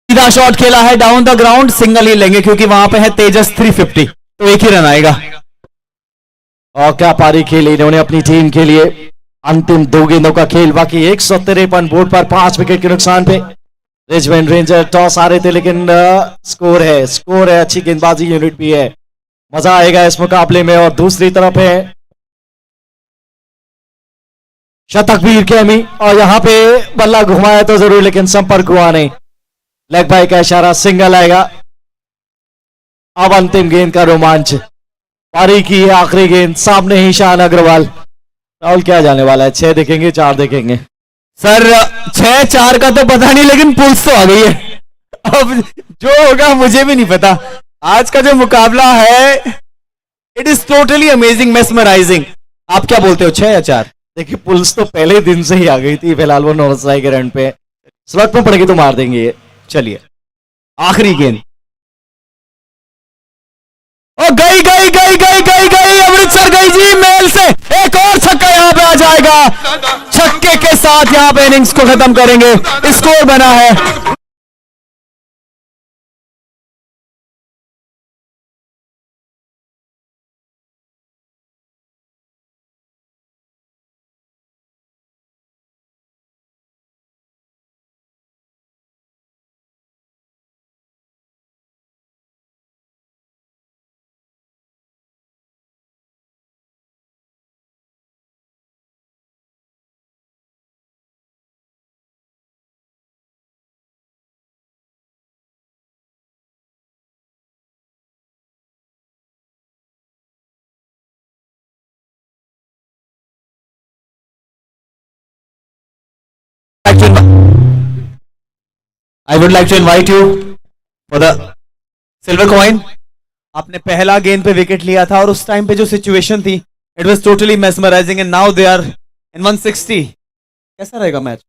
सीधा शॉट खेला है डाउन द ग्राउंड, सिंगल ही लेंगे क्योंकि वहां पे है तेजस 350, तो 1 ही रन आएगा। और क्या पारी खेली इन्होंने अपनी टीम के लिए। अंतिम 2 गेंदों का खेल बाकी। 153 बोर्ड पर 5 विकेट के नुकसान पे रिचमंड रेंजर टॉस आ रहे थे, लेकिन स्कोर है, स्कोर है। अच्छी गेंदबाजी यूनिट भी है, मजा आएगा इस मुकाबले में। और दूसरी तरफ है शतकवीर कैमी और यहां पे बल्ला घुमाया तो जरूर लेकिन संपर्क हुआ नहीं। लेग बाई का इशारा, सिंगल आएगा। अब अंतिम गेंद का रोमांच, पारी की है आखिरी गेंद, सामने ही ईशान अग्रवाल। राहुल क्या जाने वाला है, 6 देखेंगे 4 देखेंगे? सर 6-4 का तो पता नहीं, लेकिन पुल्स तो आ गई है। अब जो होगा मुझे भी नहीं पता। आज का जो मुकाबला है it is totally amazing, mesmerising. आप क्या बोलते हो, 6 या 4? देखिए पुल्स तो पहले दिन से ही आ गई थी। फिलहाल वो नौरसाई के रन पे, स्लॉट में पड़ेगी तो मार देंगे ये। चलिए आखिरी गेंद, और गई गई गई गई गई गई, अमृतसर गई जी मेल से। एक और छक्का यहां पे आ जाएगा। छक्के के साथ यहां पे इनिंग्स को खत्म करेंगे। स्कोर बना है I would like to invite you for the silver coin. आपने पहला गेंद पे विकेट लिया था और उस टाइम पे जो सिचुएशन थी it was totally mesmerising and now they are in 160। कैसा रहेगा मैच?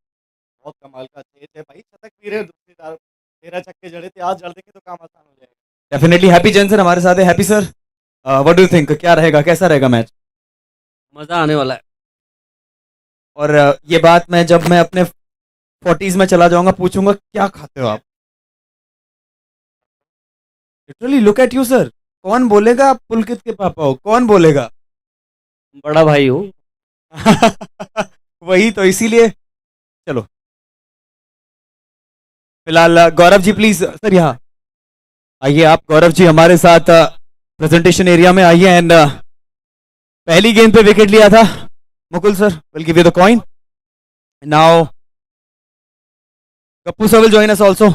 बहुत कमाल का तेज है भाई, शतक भी रहे दूसरी तरफ, 13 छक्के जड़े थे, आज जड़ देंगे तो काम आसान हो जाएगा। डेफिनेटली। हैप्पी जैन सर हमारे साथ है। Happy sir, what do you think, क्या रहेगा, कैसा रहेगा मैच? मजा आने वाला है। और ये बात मैं जब मैं अपने 40s में चला जाऊंगा पूछूंगा क्या खाते हो आप। Literally look at you sir. कौन बोलेगा आप पुलकित के पापा हो, कौन बोलेगा? बड़ा भाई हो। वही तो, इसीलिए। चलो फिलहाल गौरव जी प्लीज सर यहाँ आइए। आप गौरव जी हमारे साथ प्रेजेंटेशन एरिया में आइए। एंड पहली गेंद पे विकेट लिया था Mukul sir, will give you the coin. Now Gappu sir will join us also.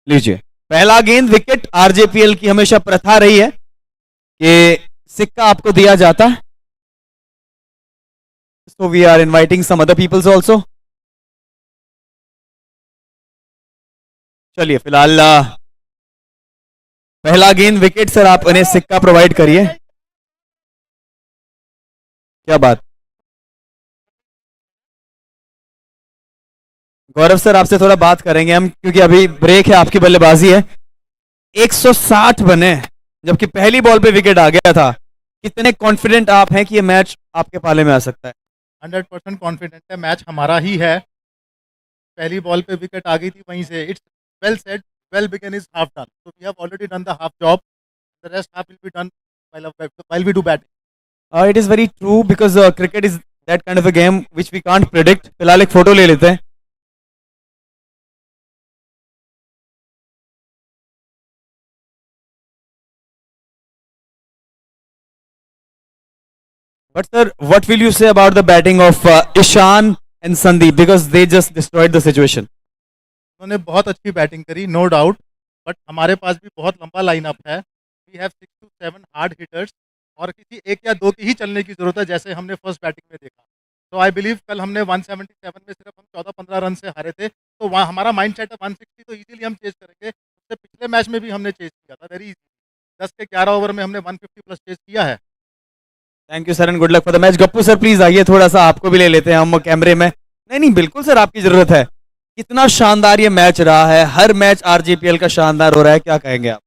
लीजिए पहला गेंद विकेट। आरजेपीएल की हमेशा प्रथा रही है कि सिक्का आपको दिया जाता है, so we are inviting some other peoples also. चलिए फिलहाल पहला गेंद विकेट। सर आप उन्हें सिक्का प्रोवाइड करिए। क्या बात। गौरव सर आपसे थोड़ा बात करेंगे हम, क्योंकि अभी ब्रेक है, आपकी बल्लेबाजी है। 160 बने जबकि पहली बॉल पे विकेट आ गया था। कितने कॉन्फिडेंट आप हैं कि ये मैच आपके पाले में आ सकता है? 100% कॉन्फिडेंट है, मैच हमारा ही है। पहली बॉल पे विकेट आ गई थी वहीं से। It's well said, well begin is half done. So we have already done the half job. The rest half will be done while we do batting. It is very true because cricket is that kind of a game which we can't predict. फिलहाल एक photo ले लेते हैं. But sir, what will you say about the batting of Ishan and Sandeep because they just destroyed the situation? उन्होंने बहुत अच्छी batting करी, no doubt. But हमारे पास भी बहुत लंबा लाइनअप है. We have 6 to 7 hard hitters और किसी एक या दो की ही चलने की जरूरत है, जैसे हमने फर्स्ट बैटिंग में देखा. तो आई बिलीव कल हमने 177 में सिर्फ हम 14-15 रन से हारे थे. तो वहाँ हमारा माइंड सेट है 160 तो इजीली हम चेज करेंगे. उससे पिछले मैच में भी हमने चेज किया था वेरी इजी. 10 के 11 ओवर में हमने 150 प्लस चेज किया है. Thank you sir and good luck for the match. Gappu sir please आइए, थोड़ा सा आपको भी ले लेते हैं हम कैमरे में. नहीं नहीं बिल्कुल सर, आपकी जरूरत है. कितना शानदार ये मैच रहा है, हर मैच आरजेपीएल का शानदार हो रहा है, क्या कहेंगे आप?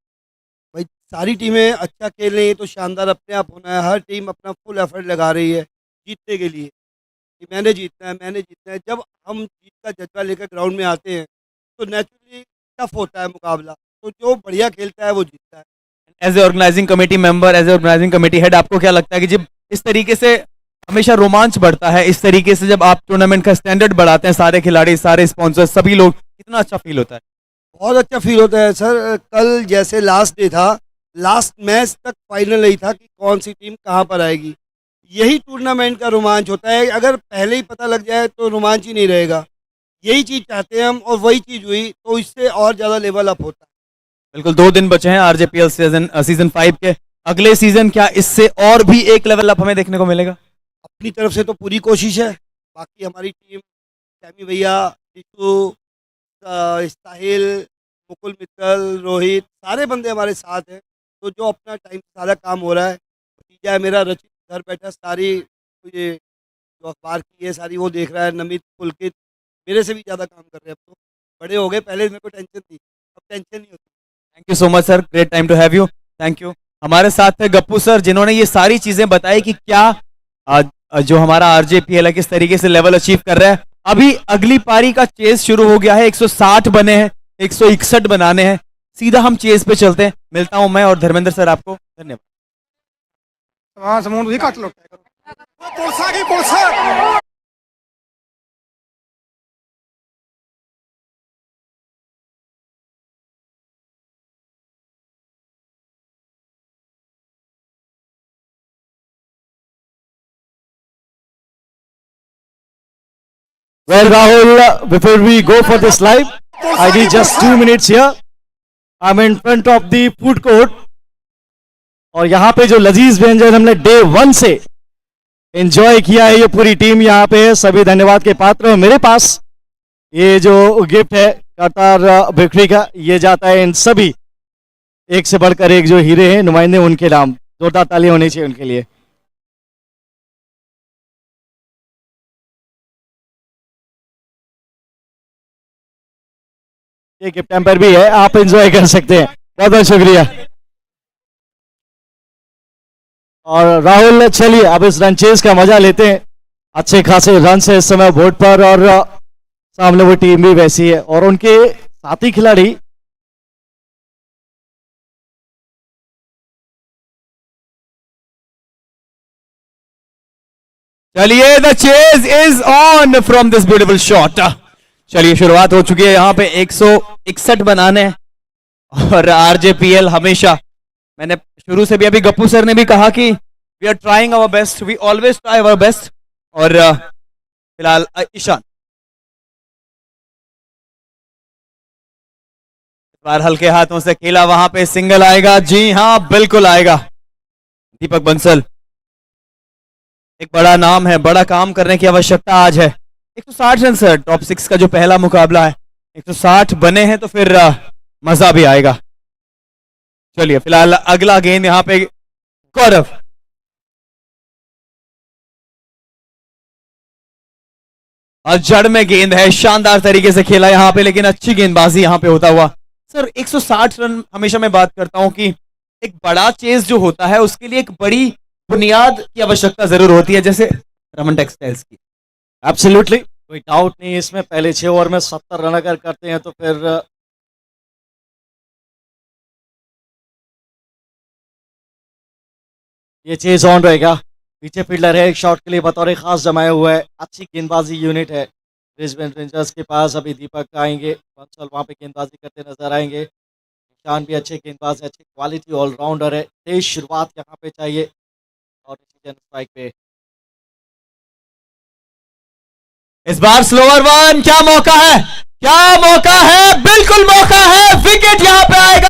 भाई सारी टीमें अच्छा खेल रही हैं तो शानदार अपने आप होना है. हर टीम अपना फुल एफर्ट लगा रही है जीतने के लिए कि मैंने जीतना है, मैंने जीतना है. जब हम जीत का जज्बा लेकर ग्राउंड में आते हैं तो नेचुरली टफ होता है मुकाबला. तो जो बढ़िया खेलता है वो जीतता है. As a organising committee member, as a organising committee head, आपको क्या लगता है कि जब इस तरीके से हमेशा रोमांच बढ़ता है, इस तरीके से जब आप टूर्नामेंट का स्टैंडर्ड बढ़ाते हैं, सारे खिलाड़ी, सारे स्पॉन्सर, सभी लोग, कितना अच्छा फील होता है? बहुत अच्छा फील होता है सर. कल जैसे लास्ट डे था, लास्ट मैच तक फाइनल नहीं था कि कौन सी टीम कहाँ पर आएगी. यही टूर्नामेंट का रोमांच होता है. अगर पहले ही पता लग जाए तो रोमांच ही नहीं रहेगा. यही चीज़ चाहते हैं हम और वही चीज़ हुई तो इससे और ज़्यादा लेवल अप होता है. बिल्कुल 2 दिन बचे हैं आरजेपीएल सीजन 5 के. अगले सीजन क्या इससे और भी एक लेवल अप हमें देखने को मिलेगा? अपनी तरफ से तो पूरी कोशिश है. बाकी हमारी टीम सैमी भैया, टीटू, साहिल, मुकुल मित्तल, रोहित, सारे बंदे हमारे साथ हैं. तो जो अपना टाइम सारा काम हो रहा है. भतीजा है मेरा रचित घर बैठा सारी ये जो अखबार की है सारी वो देख रहा है. नमित, पुलकित मेरे से भी ज़्यादा काम कर रहे हैं. अब तो बड़े हो गए, पहले मेरे को टेंशन थी, अब टेंशन नहीं होती. Thank you so much sir, great time to have you. Thank you. हमारे साथ थे गप्पू सर जिन्होंने ये सारी चीजें बताई कि क्या जो हमारा आरजेपीएल है किस तरीके से लेवल अचीव कर रहा है. अभी अगली पारी का चेस शुरू हो गया है. 160 बने हैं, 161 बनाने हैं. सीधा हम चेस पे चलते हैं. मिलता हूं मैं और धर्मेंद्र सर आपको. धन्यवाद. समूह घट लो. Well, Rahul, before we go for this live, I need just 2 minutes here. I'm in front of the food court. और यहाँ पे जो लजीज व्यंजन हमने डे 1 से एंजॉय किया है, ये पूरी टीम यहाँ पे है. सभी धन्यवाद के पात्र हैं. मेरे पास ये जो गिफ्ट है कतार बेकरी का, ये जाता है इन सभी एक से बढ़कर एक जो हीरे हैं नुमाइंदे, उनके नाम. जोरदार तालियां होनी चाहिए उनके लिए. ये गिफ्ट टेम्पर भी है, आप एंजॉय कर सकते हैं. बहुत बहुत शुक्रिया. और राहुल, चलिए अब इस रन चेज का मजा लेते हैं. अच्छे खासे रन है इस समय बोर्ड पर और सामने वो टीम भी वैसी है और उनके साथी खिलाड़ी चलिए, the chase is on from this beautiful shot. चलिए शुरुआत हो चुकी है. यहाँ पे 161 बनाने हैं और आरजेपीएल हमेशा, मैंने शुरू से भी, अभी गप्पू सर ने भी कहा कि we are trying our best, we always try our best. और फिलहाल ईशान बार हल्के हाथों से खेला, वहां पे सिंगल आएगा. जी हाँ बिल्कुल आएगा. दीपक बंसल एक बड़ा नाम है, बड़ा काम करने की आवश्यकता आज है. 160 रन सर, टॉप 6 का जो पहला मुकाबला है. 160 बने हैं तो फिर मजा भी आएगा. चलिए फिलहाल अगला गेंद यहाँ पे गौरव. और जड़ में गेंद है, शानदार तरीके से खेला यहाँ पे, लेकिन अच्छी गेंदबाजी यहाँ पे होता हुआ. सर 160 रन, हमेशा मैं बात करता हूं कि एक बड़ा चेस जो होता है उसके लिए एक बड़ी बुनियाद की आवश्यकता जरूर होती है, जैसे रमन टेक्सटाइल्स की. एब्सोल्युटली कोई डाउट नहीं है इसमें. पहले 6 ओवर में 70 रन अगर करते हैं तो फिर ये चेज ऑन रहेगा, पीछे फील्डर है एक शॉट के लिए बतौर खास जमाया हुआ है, अच्छी गेंदबाजी यूनिट है ब्रिस्बेन रेंजर्स के पास। अभी दीपक आएंगे, बंसल वहाँ पे गेंदबाजी करते नजर आएंगे। निशान भी अच्छे गेंदबाज है, अच्छी क्वालिटी ऑलराउंडर है, तेज शुरुआत यहाँ पे चाहिए और डिसीजन स्ट्राइक पे। इस बार स्लोअर वन, क्या मौका है, क्या मौका है, बिल्कुल मौका है, विकेट यहां पे आएगा।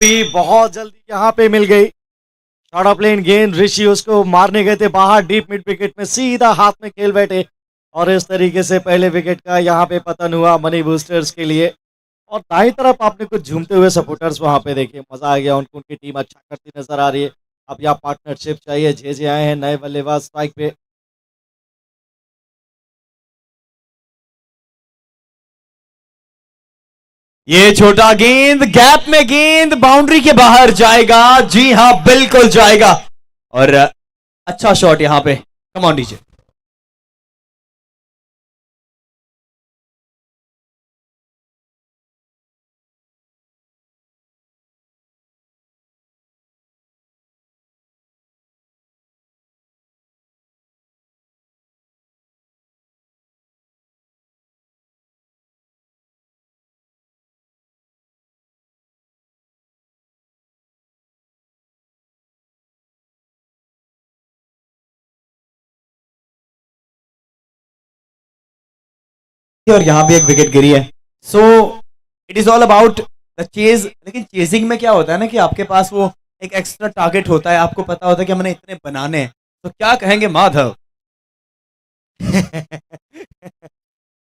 भी बहुत जल्दी यहाँ पे मिल गई शॉट ऑफ लेन गेंद, ऋषि उसको मारने गए थे बाहर डीप मिड विकेट में, सीधा हाथ में खेल बैठे और इस तरीके से पहले विकेट का यहाँ पे पतन हुआ मनी बूस्टर्स के लिए। और दाई तरफ आपने कुछ झूमते हुए सपोर्टर्स वहां पे देखे, मजा आ गया उनको, उनकी टीम अच्छा करती नजर आ रही है। अब यहाँ पार्टनरशिप चाहिए, जे आए हैं नए बल्लेबाज स्ट्राइक पे। ये छोटा गेंद, गैप में गेंद, बाउंड्री के बाहर जाएगा, जी हां बिल्कुल जाएगा। और अच्छा शॉट यहां पे, कम ऑन डीजे। और यहां भी एक विकेट गिरी है। So it is all about the chase. लेकिन चेजिंग में क्या होता है ना कि आपके पास वो एक एक्स्ट्रा टारगेट होता है, आपको पता होता है कि हमने इतने बनाने हैं। तो क्या कहेंगे माधव?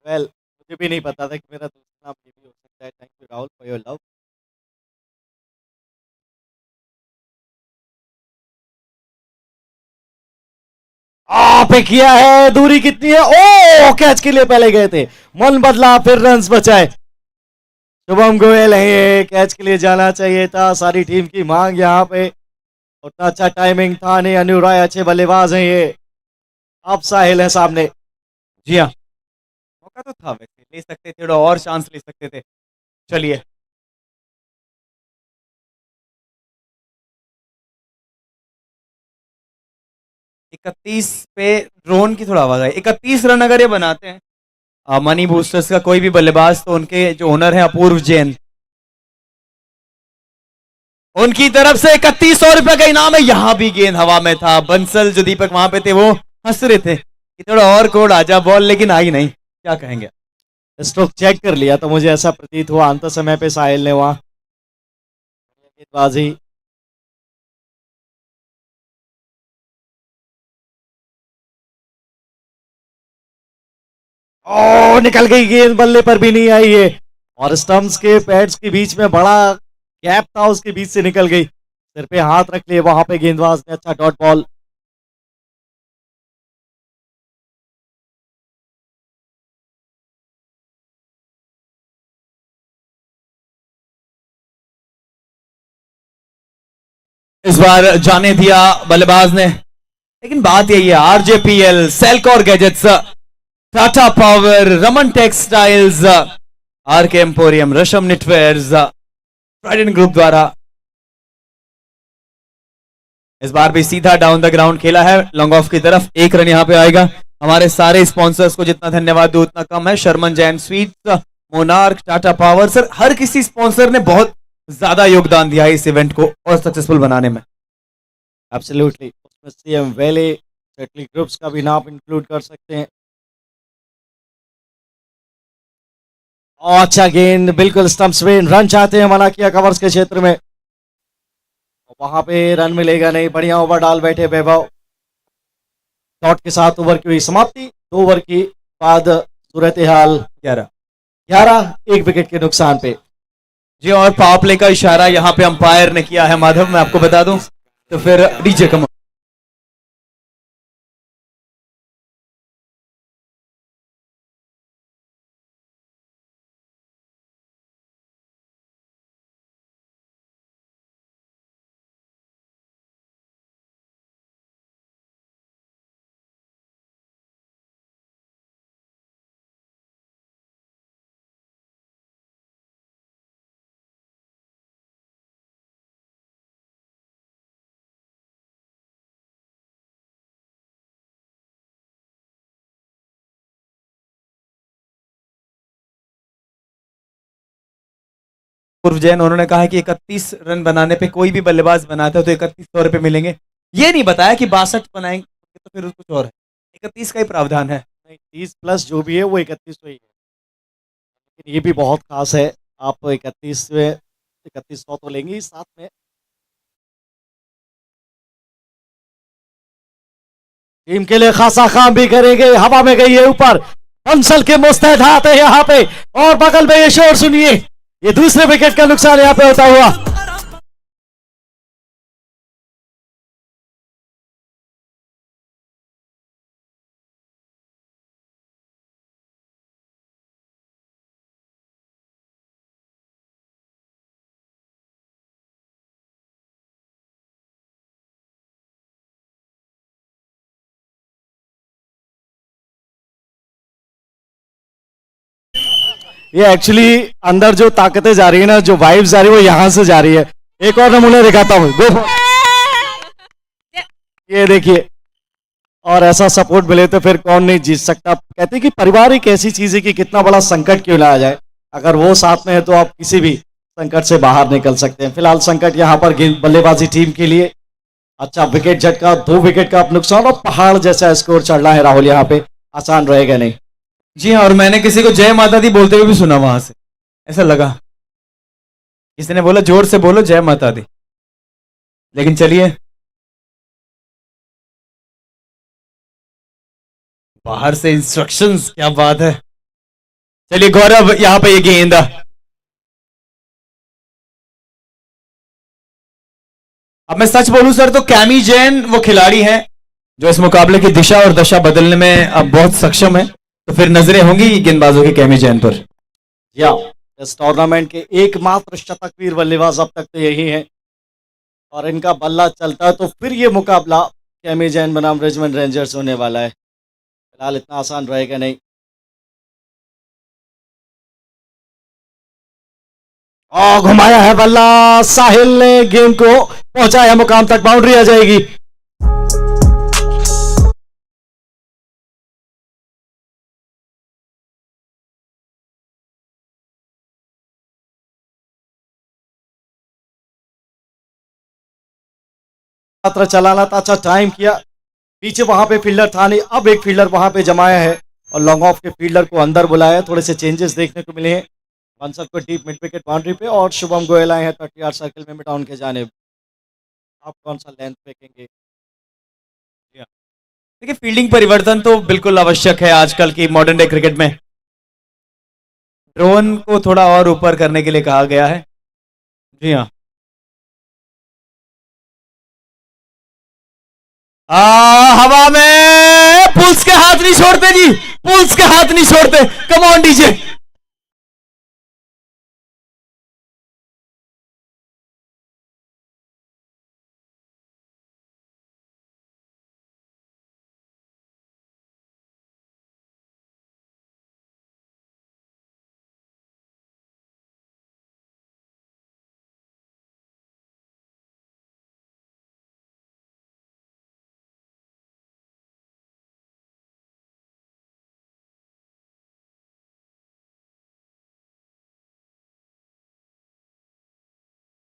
वेल मुझे भी नहीं पता था कि मेरा दूसरा नाम ये भी हो सकता है। Thank you Rahul for your love. पे किया है, दूरी कितनी है, ओ कैच के लिए पहले गए थे, मन बदला फिर रन्स बचाए। शुभम गोयल है, ये कैच के लिए जाना चाहिए था, सारी टीम की मांग यहाँ पे, उतना अच्छा टाइमिंग था नहीं। अनु राय अच्छे बल्लेबाज हैं ये, अब साहिल है सामने। जी हाँ, मौका तो था, वैसे ले सकते थे, थोड़ा और चांस ले सकते थे। चलिए, इकतीस पे ड्रोन की थोड़ा आवाज आई। 31 रन अगर ये बनाते हैं मनी बूस्टर्स का कोई भी बल्लेबाज, तो उनके जो ओनर है अपूर्व जैन, उनकी तरफ से 3100 रुपए का इनाम है। यहां भी गेंद हवा में था, बंसल जो दीपक वहां पे थे वो हंस रहे थे कि थोड़ा और कोड आ जा बॉल, लेकिन आई नहीं। क्या कहेंगे? स्ट्रोक चेक कर लिया तो मुझे ऐसा प्रतीत हुआ अंत समय पे साहिल ने वहां गेंदबाजी। ओ निकल गई गेंद, बल्ले पर भी नहीं आई है और स्टंप्स के पैड्स के बीच में बड़ा गैप था, उसके बीच से निकल गई। सिर पे हाथ रख लिए वहां पे गेंदबाज ने, अच्छा डॉट बॉल। इस बार जाने दिया बल्लेबाज ने, लेकिन बात यही है RJPL, Selcor Gadgets, Tata Power, Raman Textiles, RK Emporium, Rasham Knitwears, Trident Group द्वारा इस बार भी सीधा डाउन द ग्राउंड खेला है लॉन्ग ऑफ की तरफ। 1 रन यहां पे आएगा। हमारे सारे स्पॉन्सर्स को जितना धन्यवाद दूं उतना कम है। Sharman Jain Sweets, Monarch, Tata Power, sir हर किसी स्पॉन्सर ने बहुत ज्यादा योगदान दिया है इस इवेंट को और सक्सेसफुल बनाने में। एब्सोल्युटली, उसमें सीएम वैले, सेटली ग्रुप्स का भी नाम इंक्लूड कर सकते हैं। और अच्छा गेंद, बिल्कुल स्टंप्स में रन चाहते हैं मना किया कवर्स के क्षेत्र में, वहां पे रन मिलेगा नहीं। बढ़िया ओवर डाल बैठे वैभव, डॉट के साथ ओवर की हुई समाप्ति। 2 ओवर की बाद सूरत हाल 11 1 विकेट के नुकसान पे। जी, और पावर प्ले का इशारा यहाँ पे अंपायर ने किया है माधव, मैं आपको बता दूं। तो फिर डीजे कम। पूर्व जैन उन्होंने कहा है कि 31 रन बनाने पे कोई भी बल्लेबाज बनाता है तो 3100 रुपए मिलेंगे। ये नहीं बताया कि 62 बनाएंगे तो फिर कुछ और है। 31 का ही प्रावधान है। नहीं, 30 प्लस जो भी है वो 31 तो ही है, लेकिन ये भी बहुत खास है। आप 31 में 3100 तो लेंगे ही साथ में। टीम के लिए खासा काम भी करेंगे। हवा में गई है ऊपर, बंसल के मुस्तैद हाथ है यहाँ पे, और बगल में ये शोर सुनिए, ये दूसरे विकेट का नुकसान यहाँ पे होता हुआ। ये एक्चुअली अंदर जो ताकतें जा रही है ना, जो वाइब्स जा रही है वो यहां से जा रही है। एक और नमूना दिखाता हूं, गो ये देखिए, और ऐसा सपोर्ट मिले तो फिर कौन नहीं जीत सकता। कहते हैं कि परिवार एक ऐसी चीज है कि कितना बड़ा संकट क्यों लाया जाए, अगर वो साथ में है तो आप किसी भी संकट से बाहर निकल सकते हैं। फिलहाल संकट यहाँ पर बल्लेबाजी टीम के लिए। अच्छा विकेट झटका, 2 विकेट का अब नुकसान, और पहाड़ जैसा स्कोर चढ़ रहा है राहुल, यहाँ पे आसान रहेगा नहीं। जी हाँ, और मैंने किसी को जय माता दी बोलते हुए भी सुना वहां से, ऐसा लगा किसी ने बोला जोर से बोलो जय माता दी। लेकिन चलिए, बाहर से इंस्ट्रक्शंस, क्या बात है। चलिए गौरव, यहां पे ये गेंद, अब मैं सच बोलूं सर तो कैमी जैन वो खिलाड़ी हैं जो इस मुकाबले की दिशा और दशा बदलने में अब बहुत सक्षम है। तो फिर नजरें होंगी गेंदबाजों की कैमी जैन पर। या इस टूर्नामेंट के एकमात्र शतकवीर बल्लेबाज अब तक तो यही है, और इनका बल्ला चलता है तो फिर ये मुकाबला कैमी जैन बनाम रिचमंड रेंजर्स होने वाला है। फिलहाल इतना आसान रहेगा नहीं। और घुमाया है बल्ला, साहिल ने गेंद को पहुंचाया मुकाम तक, बाउंड्री आ जाएगी। मात्र चलाना था, अच्छा टाइम किया, पीछे वहां पे फील्डर था नहीं, अब एक फील्डर वहां पे जमाया है और लॉन्ग ऑफ के फील्डर को अंदर बुलाया। थोड़े से चेंजेस देखने को मिले हैं। बंसल को डीप मिड विकेट बाउंड्री पे, और शुभम गोयल आए हैं 30 यार्ड सर्कल में मिड ऑन के जाने। आप कौन सा लेंथ फेंकेंगे? देखिए, फील्डिंग परिवर्तन तो बिल्कुल आवश्यक है आजकल की मॉडर्न डे क्रिकेट में। ड्रोन को थोड़ा और ऊपर करने के लिए कहा गया है। जी हाँ, हवा में पुल्स के हाथ नहीं छोड़ते जी, पुल्स के हाथ नहीं छोड़ते। कम ऑन डीजे।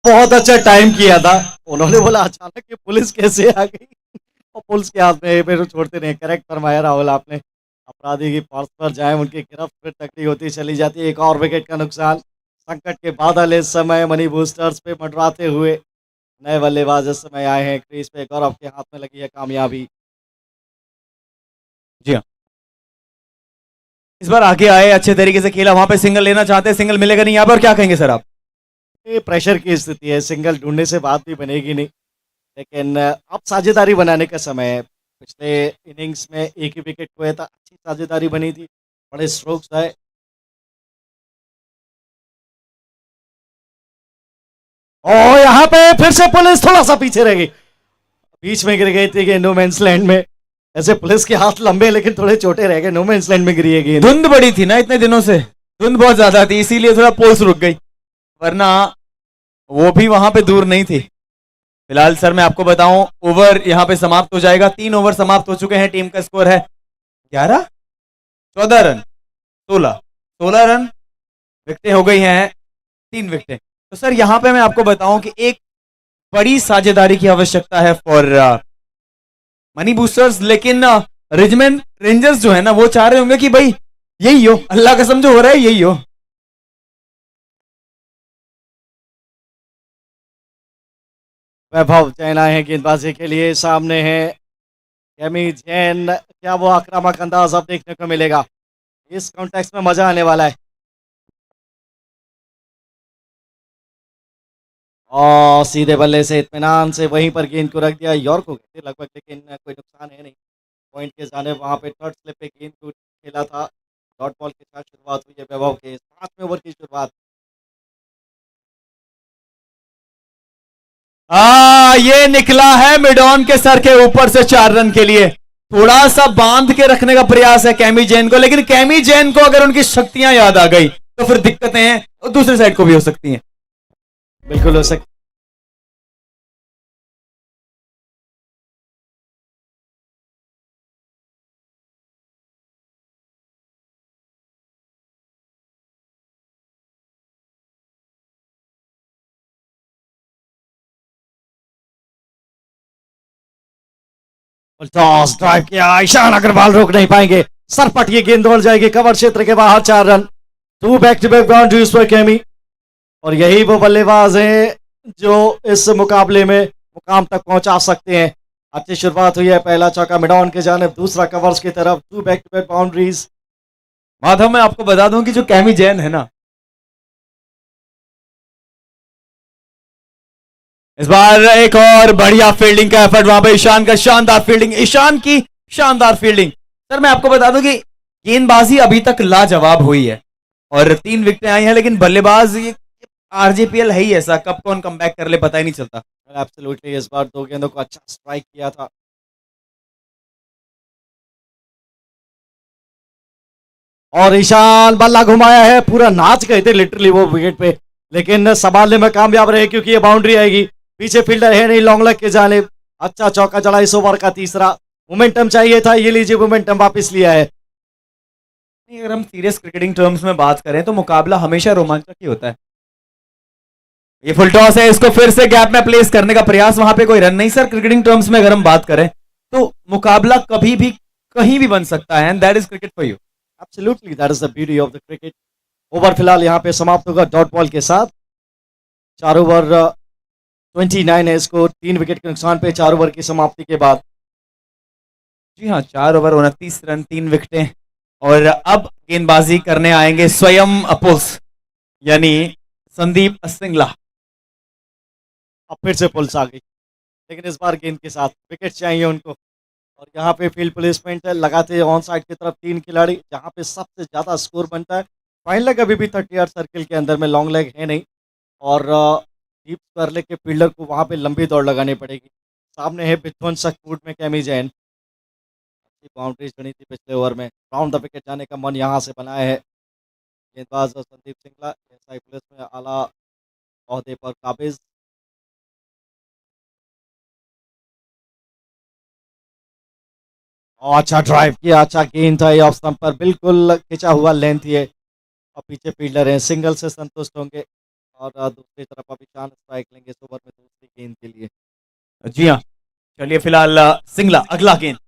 बहुत अच्छा टाइम किया था। उन्होंने बोला अचानक कि पुलिस कैसे आ गई, और पुलिस के हाथ में मेरे छोड़ते नहीं। करेक्ट फरमाया राहुल आपने। अपराधी की पर्स पर जाए, उनकी गिरफ्त फिर तकड़ी होती चली जाती है। एक और विकेट का नुकसान। संकट के बादल इस समय मनी बूस्टर्स पे मंडराते हुए, नए बल्लेबाज इस समय आए हैं क्रीज पे। गौरव के हाथ में लगी है कामयाबी। जी हाँ, इस बार आगे आए, अच्छे तरीके से खेला, वहां पे सिंगल लेना चाहते हैं, सिंगल मिलेगा नहीं यहाँ पर। क्या कहेंगे सर आप? ये प्रेशर की स्थिति है, सिंगल ढूंढने से बात भी बनेगी नहीं। लेकिन अब साझेदारी बनाने का समय है। पिछले इनिंग्स में एक ही विकेट खोया था, अच्छी साझेदारी बनी थी, बड़े स्ट्रोक्स आए। और यहाँ पे फिर से पुलिस थोड़ा सा पीछे रह गई, बीच में गिर गई थी कि नो मैंस लैंड में। ऐसे पुलिस के हाथ लंबे लेकिन थोड़े छोटे रह गए, नो मैंस लैंड में गिरी है गेंद। धुंध बड़ी थी ना इतने दिनों से, धुंध बहुत ज्यादा थी, इसीलिए थोड़ा पोल्स रुक गई, वरना वो भी वहां पे दूर नहीं थी। फिलहाल सर मैं आपको बताऊं, ओवर यहाँ पे समाप्त हो जाएगा। 3 ओवर समाप्त हो चुके हैं। टीम का स्कोर है 11, 14 रन, 16 रन। विकेटें हो गई हैं 3 विकेटें। तो सर यहाँ पे मैं आपको बताऊं कि एक बड़ी साझेदारी की आवश्यकता है फॉर मनी बूस्टर्स, लेकिन रिजमेंट रेंजर्स जो है ना, वो चाह रहे होंगे कि भाई यही हो, अल्लाह कसम जो हो रहा है यही हो। वैभव जैन आए हैं गेंदबाजी के लिए, सामने है कैमी जैन। क्या वो आक्रामक अंदाज अब देखने को मिलेगा? इस कॉन्टेक्स्ट में मजा आने वाला है। और सीधे बल्ले से इत्मीनान से वहीं पर गेंद को रख दिया यॉर्क को गए थे लगभग, लेकिन कोई नुकसान है नहीं। पॉइंट के जाने वहां पे थर्ड स्लिप पे गेंद को खेला था। डॉट बॉल के साथ शुरुआत हुई है वैभव के 5वें ओवर की शुरुआत। ये निकला है मिड ऑन के सर के ऊपर से 4 रन के लिए। थोड़ा सा बांध के रखने का प्रयास है कैमी जैन को, लेकिन कैमी जैन को अगर उनकी शक्तियां याद आ गई तो फिर दिक्कतें हैं, और दूसरी साइड को भी हो सकती हैं। बिल्कुल हो सकता। टॉस ड्राइव किया, ईशान अग्रवाल रोक नहीं पाएंगे, सरपट ये गेंद दौड़ जाएगी कवर क्षेत्र के बाहर। 4 run, 2 back to back boundaries पर कैमी। और यही वो बल्लेबाज हैं जो इस मुकाबले में मुकाम तक पहुंचा सकते हैं। अच्छी शुरुआत हुई है, पहला चौका मिडॉन के जानिब, दूसरा कवर्स की तरफ, 2 back to back boundaries. Madhav मैं आपको बता दूं कि जो कैमी जैन है ना, इस बार एक और बढ़िया फील्डिंग का एफर्ट, वहां पे ईशान का शानदार फील्डिंग, ईशान की शानदार फील्डिंग। सर मैं आपको बता दूं कि गेंदबाजी अभी तक लाजवाब हुई है और 3 विकेटें आई हैं, लेकिन बल्लेबाज ये आरजेपीएल है ही ऐसा, कब कौन कमबैक कर ले पता ही नहीं चलता। एब्सोल्युटली, इस बार 2 गेंदों को अच्छा स्ट्राइक किया था। और ईशान बल्ला घुमाया है, पूरा नाच गए थे लिटरली वो विकेट पे, लेकिन संभालने में कामयाब रहे क्योंकि ये बाउंड्री आएगी। पीछे फील्डर है नहीं लॉन्ग लेग के जानिब। अच्छा चौका चला इस ओवर का तीसरा। मोमेंटम चाहिए था, ये लीजिए मोमेंटम वापस लिया है। नहीं, अगर हम सीरियस क्रिकेटिंग टर्म्स में बात करें तो मुकाबला हमेशा रोमांचक ही होता है। ये फुल टॉस है, इसको फिर से गैप में प्लेस करने का प्रयास, वहां पे कोई रन नहीं। सर क्रिकेटिंग टर्म्स में अगर हम बात करें तो मुकाबला कभी भी कहीं भी बन सकता है, and that is cricket for you. Absolutely, that is the beauty of the cricket. Over फिलहाल यहाँ पे समाप्त होगा डॉट बॉल के साथ। 4 ओवर 29 है स्कोर, 3 विकेट के नुकसान पे 4 ओवर की समाप्ति के बाद। जी हाँ, 4 ओवर 29 रन, 3 विकेटें। और अब गेंदबाजी करने आएंगे स्वयं अपुल्स, यानी संदीप सिंगला। अब फिर से पुल्स आ गई, लेकिन इस बार गेंद के साथ विकेट चाहिए उनको। और यहाँ पे फील्ड प्लेसमेंट लगाते ऑन साइड की तरफ 3 खिलाड़ी, जहाँ पे सबसे ज़्यादा स्कोर बनता है। फाइन लेग अभी भी 30 यार्ड सर्किल के अंदर में, लॉन्ग लेग है नहीं। और डीप स्क्वायर लेग के फील्डर को वहाँ पे लंबी दौड़ लगानी पड़ेगी। सामने है विध्वंसक फूट में कैमी जैन। अच्छी बाउंड्रीज बनी थी पिछले ओवर में, राउंड द विकेट जाने का मन यहाँ से बनाया है गेंदबाज संदीप सिंगला। एसआई पुलिस में आला ओहदे पर काबिज। और अच्छा ड्राइव किया, अच्छा गेंद था ये ऑफ स्टंप पर, बिल्कुल खिंचा हुआ लेंथ ये। और पीछे फील्डर हैं, सिंगल से संतुष्ट होंगे। और दूसरी तरफ अभी चांद स्ट्राइक लेंगे इस ओवर में दूसरी गेंद के लिए। जी हाँ, चलिए फिलहाल सिंगला अगला गेंद।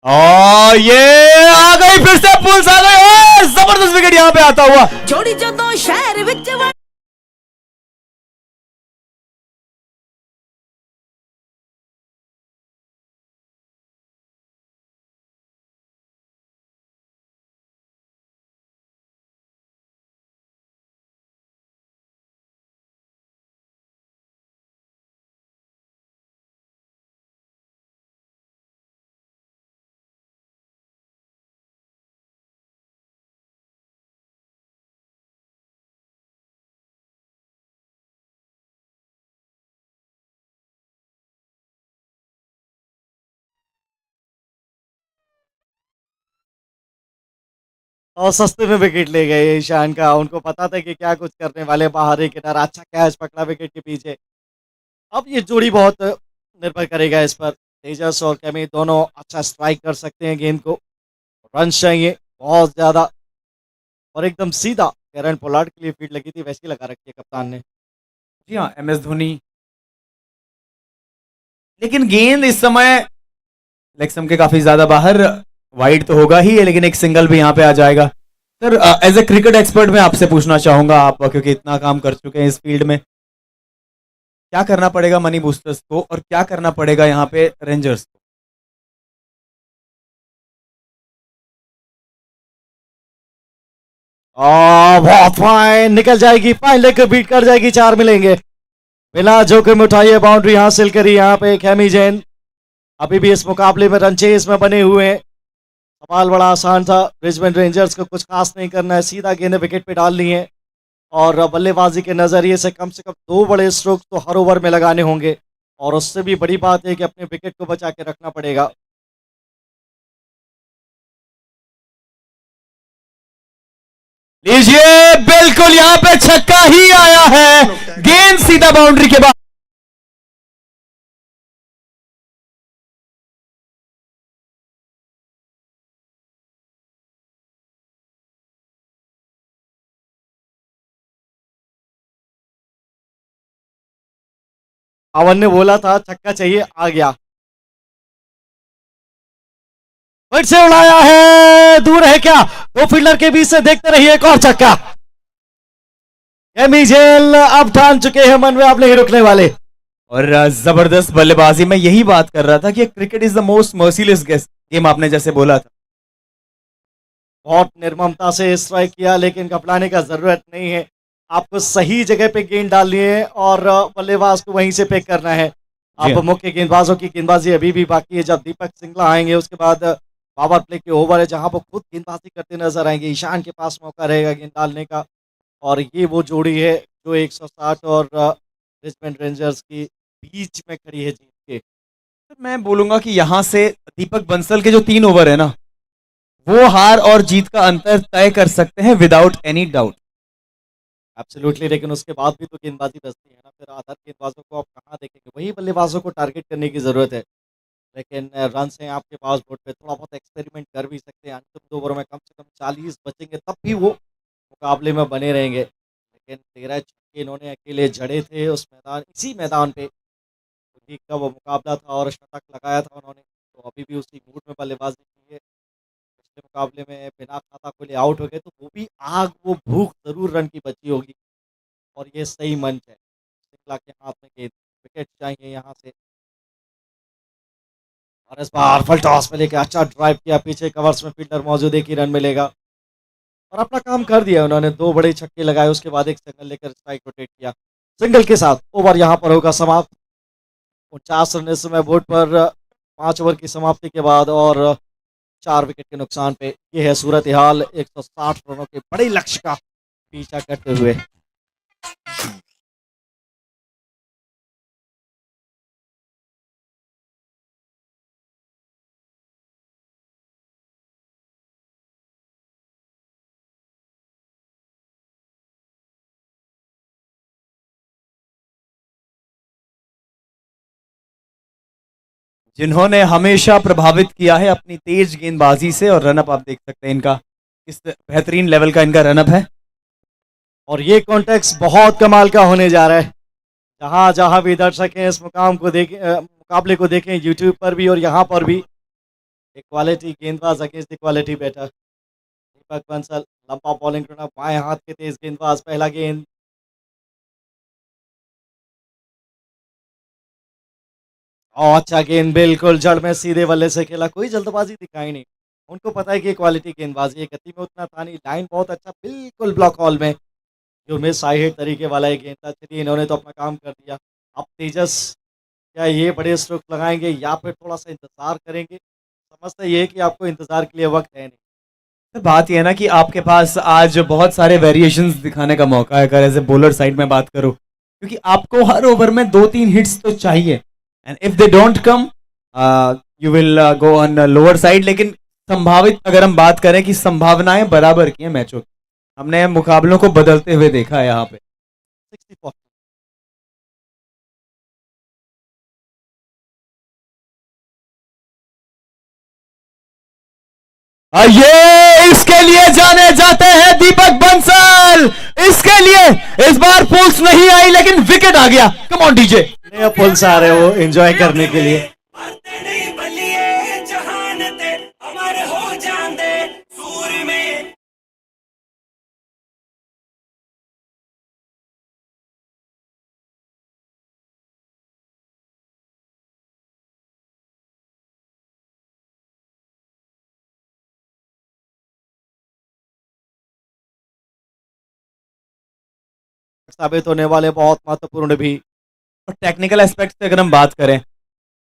और ये आ गई, फिर से पुल्स आ गई, जबरदस्त विकेट यहाँ पे आता हुआ। जोड़ी जो दो शहर विच और सस्ते में विकेट ले गए ईशान का। उनको पता था कि क्या कुछ करने वाले, बाहर ही किनारा, अच्छा कैच पकड़ा विकेट के पीछे। अब ये जोड़ी बहुत निर्भर करेगा इस पर। तेजस और कैमी दोनों अच्छा स्ट्राइक कर सकते हैं गेंद को, रन चाहिए बहुत ज्यादा। और एकदम सीधा कैरन पोलार्ड के लिए फील्ड लगी थी वैसी लगा रखी है कप्तान ने। जी हाँ, MS धोनी। लेकिन गेंद इस समय लेग स्टंप के काफी ज्यादा बाहर, वाइड तो होगा ही, लेकिन एक सिंगल भी यहाँ पे आ जाएगा। Sir, as a cricket expert मैं आपसे पूछना चाहूंगा, आप क्योंकि इतना काम कर चुके हैं इस फील्ड में, क्या करना पड़ेगा मनी बूस्टर्स को और क्या करना पड़ेगा यहाँ पे रेंजर्स को? बहुत फाइन, निकल जाएगी, फाइन लेकर बीट कर जाएगी, 4 मिलेंगे। बिना जोखिम उठाइए बाउंड्री हासिल करी यहाँ पे खेमी जैन। अभी भी इस मुकाबले में रन चेस में बने हुए हैं। सवाल बड़ा आसान था, रिचमंड रेंजर्स को कुछ खास नहीं करना है, सीधा गेंद विकेट पे डालनी है और बल्लेबाजी के नजरिए से कम 2 बड़े स्ट्रोक तो हर ओवर में लगाने होंगे। और उससे भी बड़ी बात है कि अपने विकेट को बचा के रखना पड़ेगा। लीजिए, बिल्कुल यहाँ पे छक्का ही आया है, गेंद सीधा बाउंड्री के बाद। पवन ने बोला था छक्का चाहिए, आ गया। फिर से उड़ाया है, दूर है क्या? 2 फील्डर के बीच से देखते रहिए, एक और छक्का। खेमी जैन अब ठान चुके हैं मन में आप नहीं रुकने वाले। और जबरदस्त बल्लेबाजी, मैं यही बात कर रहा था कि cricket is the most merciless game, आपने जैसे बोला था। बहुत निर्ममता से स्ट्राइक किया, लेकिन घबराने का जरूरत नहीं है। आपको सही जगह पे गेंद डालनी है और बल्लेबाज को वहीं से पिक करना है। अब मुख्य गेंदबाजों की गेंदबाजी अभी भी बाकी है। जब दीपक सिंगला आएंगे उसके बाद पावर प्ले के ओवर है जहां वो खुद गेंदबाजी करते नजर आएंगे। ईशान के पास मौका रहेगा गेंद डालने का। और ये वो जोड़ी है जो 160 और रिचमंड रेंजर्स की बीच में खड़ी है जीत के। मैं बोलूंगा कि यहां से दीपक बंसल के जो 3 ओवर है ना, वो हार और जीत का अंतर तय कर सकते हैं विदाउट एनी डाउट। एब्सोल्युटली, लेकिन उसके बाद भी तो गेंदबाजी बचती है ना। फिर आधर गेंदबाजों को आप कहाँ देखेंगे? वही बल्लेबाजों को टारगेट करने की जरूरत है। लेकिन रन हैं आपके पास बोर्ड पे, थोड़ा बहुत एक्सपेरिमेंट कर भी सकते हैं। अंतिम 2 ओवर में कम से कम 40 बचेंगे, तब भी वो मुकाबले में बने रहेंगे। लेकिन 13 छक्के इन्होंने अकेले जड़े थे उस मैदान, इसी मैदान पे लीग का वो मुकाबला था और शतक लगाया था उन्होंने। तो अभी भी उसी मूड में बल्लेबाजी की है। पिछले मुकाबले में बिना खाता खोले आउट हो गए, तो वो भी आग, वो भूख जरूर रन की बची होगी। और ये सही मंच है, सिंगला के हाथ में गेंद, विकेट चाहिए यहाँ से। और इस बार फुल टॉस में लेके अच्छा ड्राइव किया, पीछे कवर्स में फील्डर मौजूद है कि रन मिलेगा। और अपना काम कर दिया उन्होंने, 2 बड़े छक्के लगाए, उसके बाद एक सिंगल लेकर स्ट्राइक रोटेट किया। सिंगल के साथ ओवर यहाँ पर होगा समाप्त। 49 रन इस समय बोर्ड पर 5 ओवर की समाप्ति के बाद और 4 विकेट के नुकसान पे। ये है सूरत हाल 160 रनों के बड़े लक्ष्य का पीछा करते हुए। जिन्होंने हमेशा प्रभावित किया है अपनी तेज गेंदबाजी से, और रनअप आप देख सकते हैं इनका, इस बेहतरीन लेवल का इनका रनअप है। और ये कॉन्टेक्स्ट बहुत कमाल का होने जा रहा है। जहां जहां भी दर्शक हैं इस मुकाम को देखें, मुकाबले को देखें यूट्यूब पर भी और यहाँ पर भी। एक क्वालिटी गेंदबाज अगेंस्ट द क्वालिटी बैटर। दीपक बंसल लंबा बॉलिंग रनअप, बाएं हाथ के तेज गेंदबाज, पहला गेंद। और अच्छा गेंद, बिल्कुल जड़ में सीधे बल्ले से खेला, कोई जल्दबाजी दिखाई नहीं। उनको पता है कि क्वालिटी गेंदबाजी है, गति में उतना था नहीं, लाइन बहुत अच्छा, बिल्कुल ब्लॉक हॉल में जो मिस आई हिट तरीके वाला एक गेंद था। चलिए इन्होंने तो अपना काम कर दिया। अब तेजस क्या ये बड़े स्ट्रोक लगाएंगे या फिर थोड़ा सा इंतजार करेंगे? समझते ये है कि आपको इंतजार के लिए वक्त है नहीं। तो बात यह है ना कि आपके पास आज बहुत सारे वेरिएशंस दिखाने का मौका है, अगर एज ए बॉलर साइड में बात करूं, क्योंकि आपको हर ओवर में 2-3 हिट्स तो चाहिए। And if they don't come you will go on lower side. लेकिन संभावित अगर हम बात करें कि संभावनाएं बराबर की हैं मैचों की, हमने मुकाबलों को बदलते हुए देखा है यहाँ पे। 60-40। ये इसके लिए जाने जाते हैं दीपक बंसल, इसके लिए इस बार पुल्स नहीं आई लेकिन विकेट आ गया। कम ऑन डीजे। नए पुल्स आ रहे हैं वो एंजॉय करने के लिए। साबित होने वाले बहुत महत्वपूर्ण भी। और टेक्निकल एस्पेक्ट से अगर हम बात करें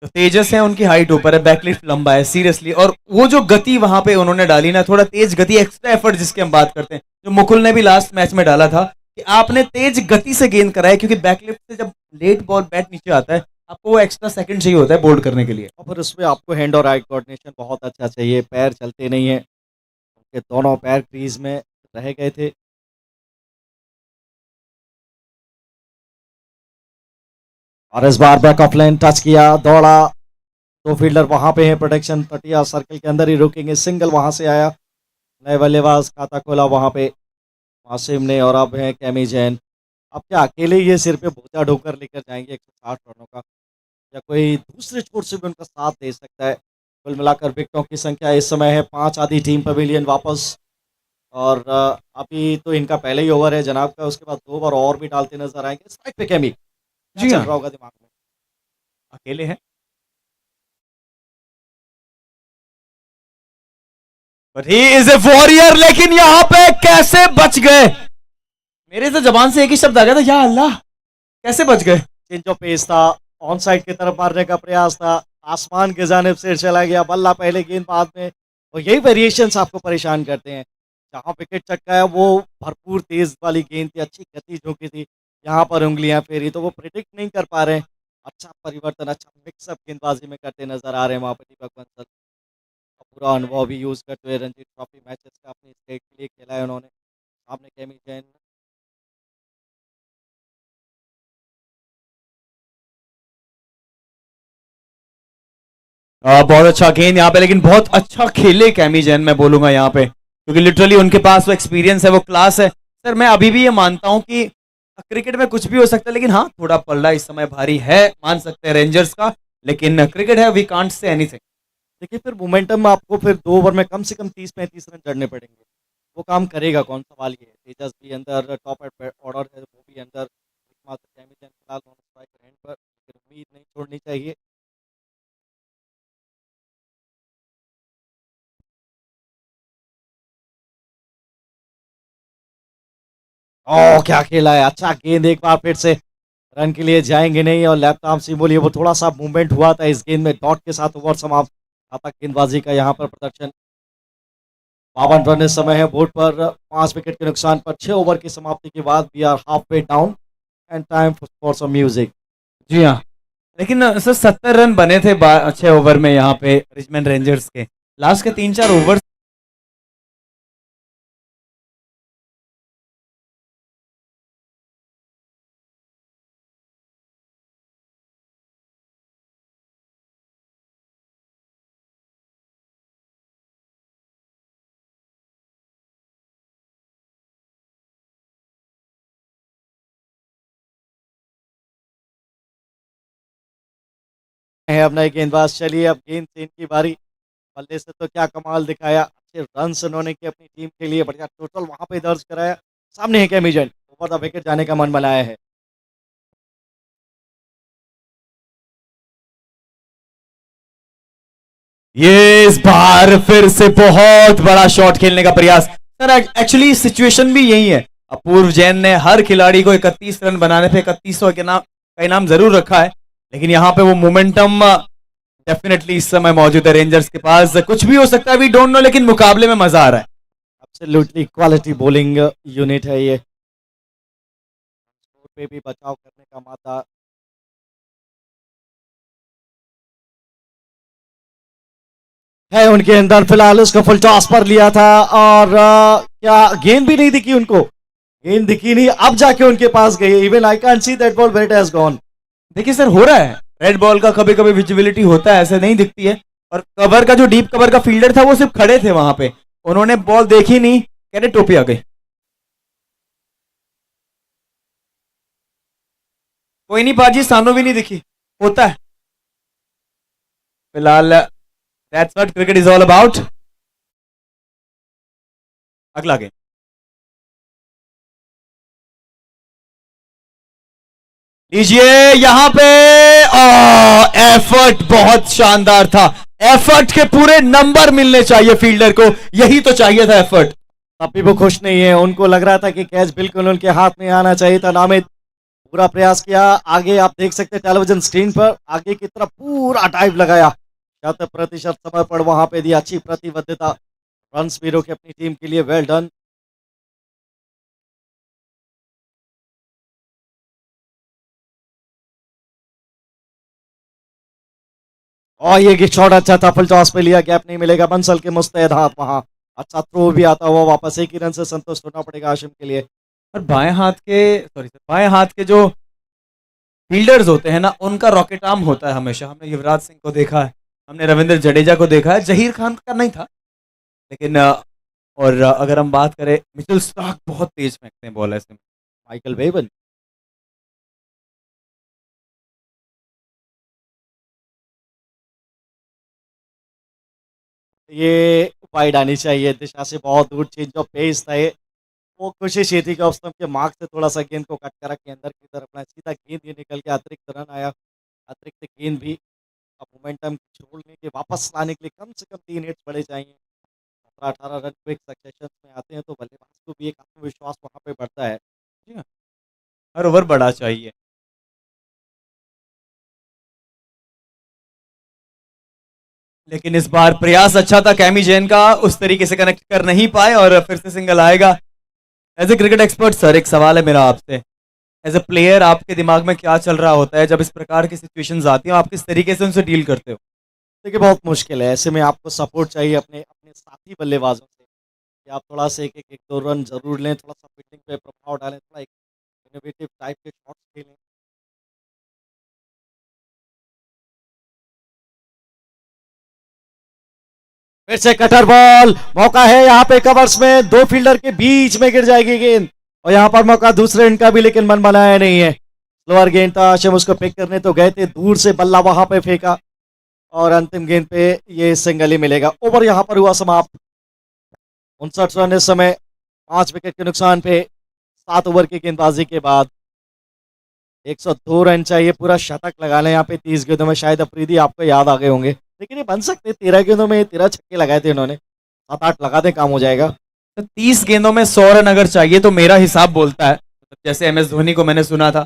तो तेजस है, उनकी हाइट ऊपर है, बैकलिफ्ट लंबा है सीरियसली, और वो जो गति वहां पे उन्होंने डाली ना, थोड़ा तेज गति, एक्स्ट्रा एफर्ट जिसकी हम बात करते हैं, जो मुकुल ने भी लास्ट मैच में डाला था कि आपने तेज गति से गेंद कराया, क्योंकि बैकलिफ्ट से जब लेट बॉल बैट नीचे आता है आपको वो एक्स्ट्रा सेकंड चाहिए होता है बोल्ड करने के लिए। और फिर उसमें आपको हैंड और आई कोऑर्डिनेशन बहुत अच्छा चाहिए, पैर चलते नहीं है, उनके दोनों पैर क्रीज में रह गए थे। और इस बार बैक ऑफ लाइन टच किया, दौड़ा, दो फील्डर वहां पे हैं, प्रोटेक्शन तटिया सर्कल के अंदर ही रुकेंगे, सिंगल वहां से आया, नए बल्लेबाज खाता खोला वहां पे वासिम ने, और अब है कैमी जैन। अब क्या अकेले ये सिर पे बोझा ढोकर लेकर जाएंगे 160 रनों का, या कोई दूसरे छोर से भी उनका साथ दे सकता है? कुल मिलाकर विकेटों की संख्या इस समय है 5, आधी टीम पवेलियन वापस। और अभी तो इनका पहले ही ओवर है जनाब का, उसके बाद 2 ओवर और भी डालते नजर आएंगे। स्ट्राइक पे कैमी, क्या जी चल हाँ, रहा होगा दिमाग में? अकेले हैं, but he is a warrior, लेकिन यहां पे कैसे बच गए? मेरे तो जबान से एक ही शब्द आ गया था, या अल्लाह, कैसे बच गए? चेंज ऑफ पेस था, ऑन साइड की तरफ मारने का प्रयास था, आसमान की जानिब से चला गया, बल्ला पहले गेंद बाद में। और यही वेरिएशंस आपको परेशान करते हैं। जहां विकेट चक्का है वो भरपूर तेज वाली गेंद थी, अच्छी गति झोंकी थी, यहाँ पर उंगलियां फेरी, तो वो प्रिडिक्ट नहीं कर पा रहे हैं। अच्छा परिवर्तन, अच्छा मिक्सअप गेंदबाजी में करते नजर आ रहे हैं वहां पर दीपक बंसल। और पूरा अनुभव भी यूज करते हुए रणजी ट्रॉफी मैचेस का अपनी स्टेट के लिए खेला है उन्होंने। सामने केमी जैन, बहुत अच्छा गेंद यहाँ पे, लेकिन बहुत अच्छा खेले कैमी जैन, मैं बोलूंगा यहाँ पे, क्योंकि लिटरली उनके पास वो एक्सपीरियंस है, वो क्लास है। सर मैं अभी भी ये मानता हूं कि क्रिकेट में कुछ भी हो सकता है, लेकिन हाँ थोड़ा पल्ला इस समय भारी है, मान सकते हैं रेंजर्स का, लेकिन क्रिकेट है, वी कांट से एनीथिंग। देखिए फिर मोमेंटम में आपको फिर 2 ओवर में कम से कम 30-35 रन जड़ने पड़ेंगे। वो काम करेगा कौन? सवाल ये है। तेजस भी अंदर, टॉप एट ऑर्डर है वो भी अंदर, एकमात्र कैमी जैन फिलहाल दोनों स्ट्राइक रेंज पर, लेकिन उम्मीद नहीं छोड़नी चाहिए। ओह क्या खेला है, अच्छा गेंद, एक बार फिर से रन के लिए जाएंगे नहीं, और लैपटॉप से बोलिए वो थोड़ा सा मूवमेंट हुआ था इस गेंद में, डॉट के साथ ओवर समाप्त। घातक गेंदबाजी का यहाँ पर प्रदर्शन। 52 रन इस समय है बोर्ड पर, 5 विकेट के नुकसान पर, 6 ओवर की समाप्ति के बाद we are halfway down and time for some music. जी हाँ, लेकिन सर 70 रन बने थे अच्छे ओवर में यहाँ पे रिचमंड रेंजर्स के, लास्ट के 3-4 ओवर है अब नए गेंदबाज। चलिए अब गेंद से इनकी बारी। बल्ले से तो क्या कमाल दिखाया, अच्छे रन उन्होंने किए अपनी टीम के लिए, बढ़िया टोटल वहां पे दर्ज कराया। सामने है कैमिजन, ओवर द विकेट जाने का मन बनाया है। ये इस बार फिर से बहुत बड़ा शॉट खेलने का प्रयास। सर एक्चुअली सिचुएशन भी यही है, अपूर्व जैन ने हर खिलाड़ी को 31 रन बनाने पे 3100 के नाम का इनाम जरूर रखा है, लेकिन यहाँ पे वो मोमेंटम डेफिनेटली इस समय मौजूद है रेंजर्स के पास। कुछ भी हो सकता है, वी डोंट नो, लेकिन मुकाबले में मजा आ रहा है। एब्सोल्युटली क्वालिटी बॉलिंग यूनिट है ये, पे भी बचाव करने का मादा। है उनके अंदर। फिलहाल उसको फुल टॉस पर लिया था और क्या गेंद भी नहीं दिखी उनको, गेंद दिखी नहीं, अब जाके उनके पास गई। Even I can see that ball where it has gone. देखिए सर, हो रहा है रेड बॉल का कभी कभी विजिबिलिटी होता है, ऐसे नहीं दिखती है। और कवर का जो डीप कवर का फील्डर था वो सिर्फ खड़े थे वहां पे, उन्होंने बॉल देखी नहीं, कह रहे टोपी आ गई। कोई नहीं बाजी, सानो भी नहीं दिखी, होता है। फिलहाल that's what cricket is all about. अगला गेम। लीजिए यहां पे, एफर्ट बहुत शानदार था, एफर्ट के पूरे नंबर मिलने चाहिए फील्डर को, यही तो चाहिए था एफर्ट। तब भी वो खुश नहीं है, उनको लग रहा था कि कैच बिल्कुल उनके हाथ में आना चाहिए था। नामिद पूरा प्रयास किया, आगे आप देख सकते हैं टेलीविजन स्क्रीन पर, आगे की तरफ पूरा डाइव लगाया, 100% समर्पण वहां पे दिया, अच्छी प्रतिबद्धता, रन भी रोके अपनी टीम के लिए, वेल डन। और ये शॉट अच्छा था, फुल टॉस पे लिया, गैप नहीं मिलेगा, बंसल के मुस्तैद हाथ वहां, अच्छा थ्रो भी आता हुआ वापस, एक ही रन से संतुष्ट होना पड़ेगा आशिम के लिए। और बाएं हाथ के, सॉरी सर, बाएं हाथ के जो फील्डर्स होते हैं ना, उनका रॉकेट आर्म होता है हमेशा। हमने युवराज सिंह को देखा है, हमने रविंद्र जडेजा को देखा है, जहीर खान का नहीं था लेकिन और अगर हम बात करें, मिचेल स्टार्क बहुत तेज फेंकते हैं बॉल ऐसे में। माइकल बेवन, ये वाइड आनी चाहिए, दिशा से बहुत दूर, चेंज ऑफ पेस था ये, वो कोशिश ये थी कि ऑफ के मार्क से थोड़ा सा गेंद को कट करा के अंदर की तरफ ना, सीधा गेंद ये निकल के अतिरिक्त रन आया, अतिरिक्त गेंद भी। अब मोमेंटम छोड़ने के वापस लाने के लिए कम से कम 3 हिट्स बड़े चाहिए, 17-18 रन क्विक सक्सेशन में आते हैं तो बल्लेबाज को भी एक आत्मविश्वास वहां पे बढ़ता है। जी हाँ, हर ओवर बड़ा चाहिए। लेकिन इस बार प्रयास अच्छा था कैमी जैन का, उस तरीके से कनेक्ट कर नहीं पाए और फिर से सिंगल आएगा। As a cricket expert sir, एक सवाल है मेरा आपसे, एज ए प्लेयर आपके दिमाग में क्या चल रहा होता है जब इस प्रकार की सिचुएशंस आती हैं, आप किस तरीके से उनसे डील करते हो? देखिए बहुत मुश्किल है, ऐसे में आपको सपोर्ट चाहिए अपने अपने साथी बल्लेबाजों से, कि आप थोड़ा सा एक एक एक दो रन जरूर लें, थोड़ा सा फील्डिंग पे प्रभाव डालें, थोड़ा एक इनोवेटिव टाइप के शॉट्स खेलें। फिर से कटर बॉल, मौका है यहाँ पे कवर्स में, दो फील्डर के बीच में गिर जाएगी गेंद, और यहाँ पर मौका दूसरे इनका भी, लेकिन मन बनाया नहीं है। स्लोअर गेंद था, आशिम उसको पिक करने तो गए थे, दूर से बल्ला वहां पे फेंका और अंतिम गेंद पे ये सिंगल ही मिलेगा। ओवर यहाँ पर हुआ समाप्त, 59 रन इस समय, 5 विकेट के नुकसान पे, 7 ओवर की गेंदबाजी के बाद 102 रन चाहिए, पूरा शतक लगा लें यहाँ पे 30 गेंदों में। शायद अफरीदी आपको याद आ गए होंगे, लेकिन ये बन सकते, 13 गेंदों में 13 छक्के लगाए थे इन्होंने, 7-8 लगा दें काम हो जाएगा। तो 30 गेंदों में 100 रन अगर चाहिए तो मेरा हिसाब बोलता है, जैसे एम एस धोनी को मैंने सुना था,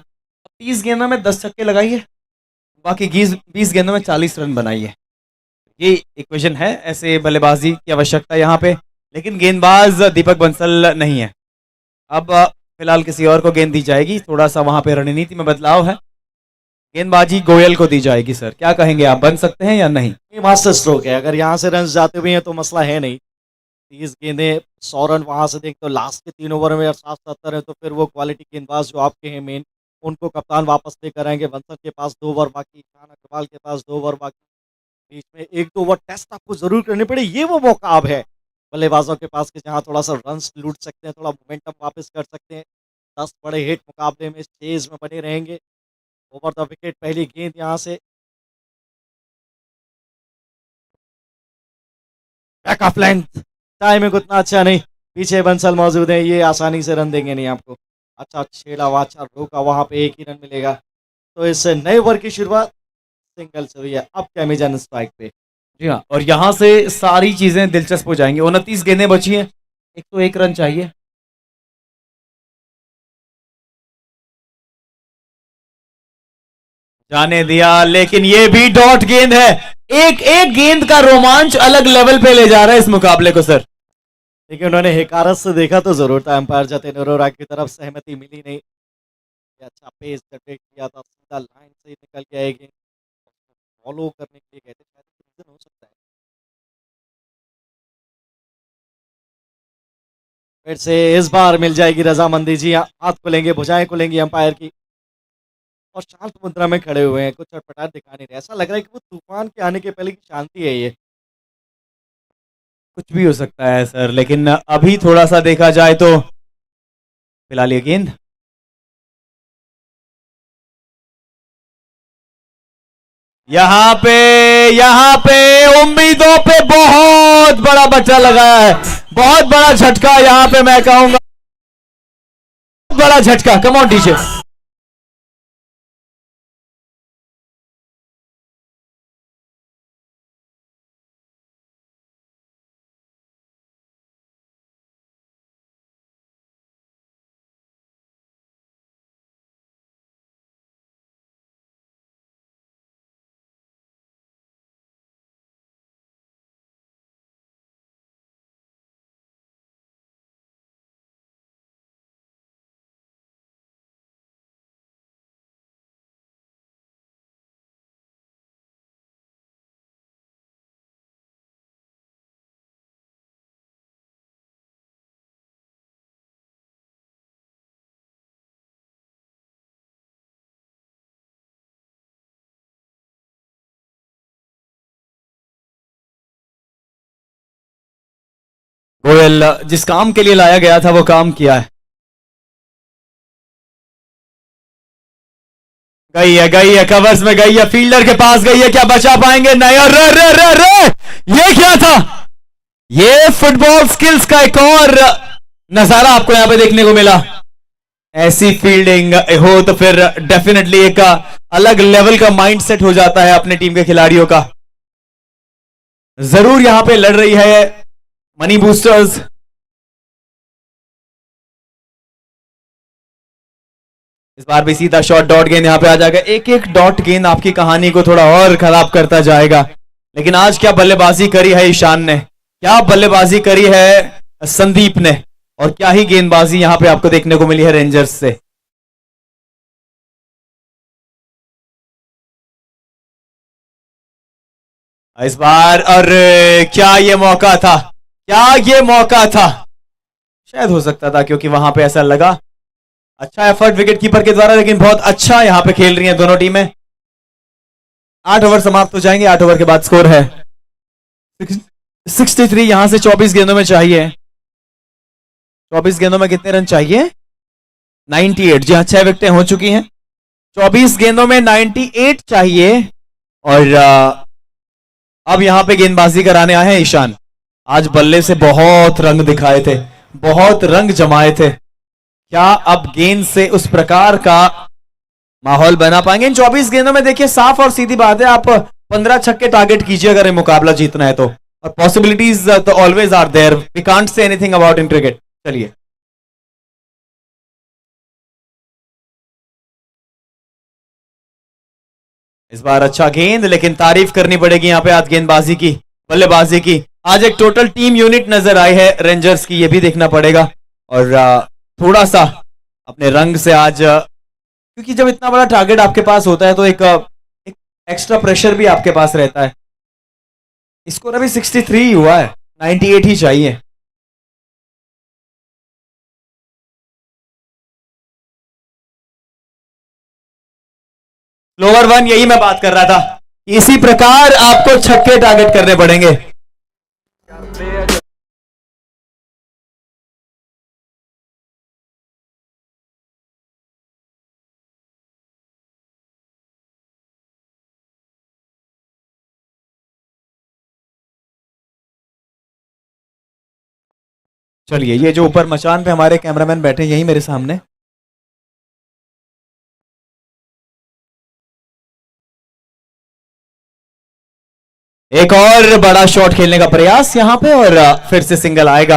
30 गेंदों में 10 छक्के लगाइए, बाकी 20 गेंदों में 40 रन बनाइए। ये इक्वेशन है, ऐसे बल्लेबाजी की आवश्यकता है यहाँ पे। लेकिन गेंदबाज दीपक बंसल नहीं है, अब फिलहाल किसी और को गेंद दी जाएगी, थोड़ा सा वहां पे रणनीति में बदलाव है, गेंदबाजी गोयल को दी जाएगी। सर क्या कहेंगे आप, बन सकते हैं या नहीं? ये मास्टर स्ट्रोक है, अगर यहाँ से रन जाते हुए हैं तो मसला है नहीं। 30 गेंदें, 100 रन वहां से देख तो लास्ट के 3 ओवर में 60-70 है, तो फिर वो क्वालिटी गेंदबाज जो आपके हैं मेन, उनको कप्तान वापस लेकर आएंगे। बंसल के पास 2 ओवर बाकी, खान अग्रवाल के पास 2 ओवर बाकी, बीच में 1-2 ओवर टेस्ट आपको जरूर करने पड़े। ये वो मौका अब है बल्लेबाजों के पास कि जहां थोड़ा सा रन लूट सकते हैं, थोड़ा मोमेंटम वापस कर सकते हैं। 10 बड़े हिट मुकाबले में चेज में बने रहेंगे। ओवर द विकेट पहली गेंद यहाँ से, बैक ऑफ लेंथ, टाइमिंग उतना अच्छा नहीं, पीछे बंसल मौजूद है, ये आसानी से रन देंगे नहीं आपको। अच्छा छेड़ा हुआ, अच्छा रोका, वहां पे एक ही रन मिलेगा। तो इस नए ओवर की शुरुआत सिंगल से हुई है, अब कैमिजन स्ट्राइक पे। जी हाँ, और यहाँ से सारी चीजें दिलचस्प हो जाएंगी। 29 गेंदें बची हैं, 101 रन चाहिए। जाने दिया, लेकिन ये भी डॉट गेंद है। एक एक गेंद का रोमांच अलग लेवल पे ले जा रहा है इस मुकाबले को सर। लेकिन उन्होंने हिकारत से देखा तो जरूर था, एम्पायर जतिन अरोरा की तरफ सहमति मिली नहीं। ये अच्छा पेस जनरेट किया था, सीधा लाइन से ही निकल के आएगी, फॉलो करने के लिए कहते हैं, शायद रीजन हो सकता है। फिर से इस बार मिल जाएगी रजामंदी जी, हाथ खुलेंगे, भुजाएं खुलेंगी अंपायर की, और शांत मुद्रा में खड़े हुए हैं, कुछ चटपटाहट दिखा नहीं रहे। ऐसा लग रहा है कि वो तूफान के आने के पहले की शांति है ये। कुछ भी हो सकता है सर, लेकिन अभी थोड़ा सा देखा जाए तो फिलहाल ये गेंद यहाँ पे उम्मीदों पे बहुत बड़ा बच्चा लगाया है, बहुत बड़ा झटका यहाँ पे मैं कहूंगा, बहुत बड़ा झटका। Come on teacher. गोयल जिस काम के लिए लाया गया था वो काम किया है। गई है कवर्स में, गई है फील्डर के पास, गई है, क्या बचा पाएंगे? नहीं। और रे रे रे रे ये क्या था? ये फुटबॉल स्किल्स का एक और नजारा आपको यहां पे देखने को मिला। ऐसी फील्डिंग हो तो फिर डेफिनेटली एक अलग लेवल का माइंडसेट हो जाता है अपने टीम के खिलाड़ियों का। जरूर यहां पे लड़ रही है मनी बूस्टर्स। इस बार भी सीधा शॉट डॉट गेंद यहां पे आ जाएगा। एक एक डॉट गेंद आपकी कहानी को थोड़ा और खराब करता जाएगा। लेकिन आज क्या बल्लेबाजी करी है ईशान ने, क्या बल्लेबाजी करी है संदीप ने, और क्या ही गेंदबाजी यहां पे आपको देखने को मिली है रेंजर्स से। इस बार और क्या ये मौका था, क्या ये मौका था? शायद हो सकता था, क्योंकि वहां पे ऐसा लगा। अच्छा एफर्ट विकेट कीपर के द्वारा, लेकिन बहुत अच्छा यहां पे खेल रही हैं दोनों टीमें। 8 ओवर समाप्त हो जाएंगे। 8 ओवर के बाद स्कोर है 63। यहां से 24 गेंदों में चाहिए। 24 गेंदों में कितने रन चाहिए? 98। जी हाँ, 6 विकेटें हो चुकी हैं। 24 गेंदों में 98 चाहिए। और अब यहां पे गेंदबाजी कराने आए हैं ईशान। आज बल्ले से बहुत रंग दिखाए थे, बहुत रंग जमाए थे। क्या अब गेंद से उस प्रकार का माहौल बना पाएंगे? इन 24 गेंदों में देखिए, साफ और सीधी बात है, आप 15 छक्के टारगेट कीजिए अगर ये मुकाबला जीतना है तो। और पॉसिबिलिटीज तो always are there, we can't say anything about in cricket. चलिए इस बार अच्छा गेंद, लेकिन तारीफ करनी पड़ेगी यहां पे आज गेंदबाजी की, बल्लेबाजी की। आज एक टोटल टीम यूनिट नजर आई है रेंजर्स की, ये भी देखना पड़ेगा। और थोड़ा सा अपने रंग से आज, क्योंकि जब इतना बड़ा टारगेट आपके पास होता है तो एक एक्स्ट्रा प्रेशर भी आपके पास रहता है। स्कोर अभी 63 हुआ है, 98 ही चाहिए। लोअर वन, यही मैं बात कर रहा था, इसी प्रकार आपको छक्के टारगेट करने पड़ेंगे। चलिए, ये जो ऊपर मचान पे हमारे कैमरामैन बैठे यही मेरे सामने, एक और बड़ा शॉट खेलने का प्रयास यहां पे, और फिर से सिंगल आएगा।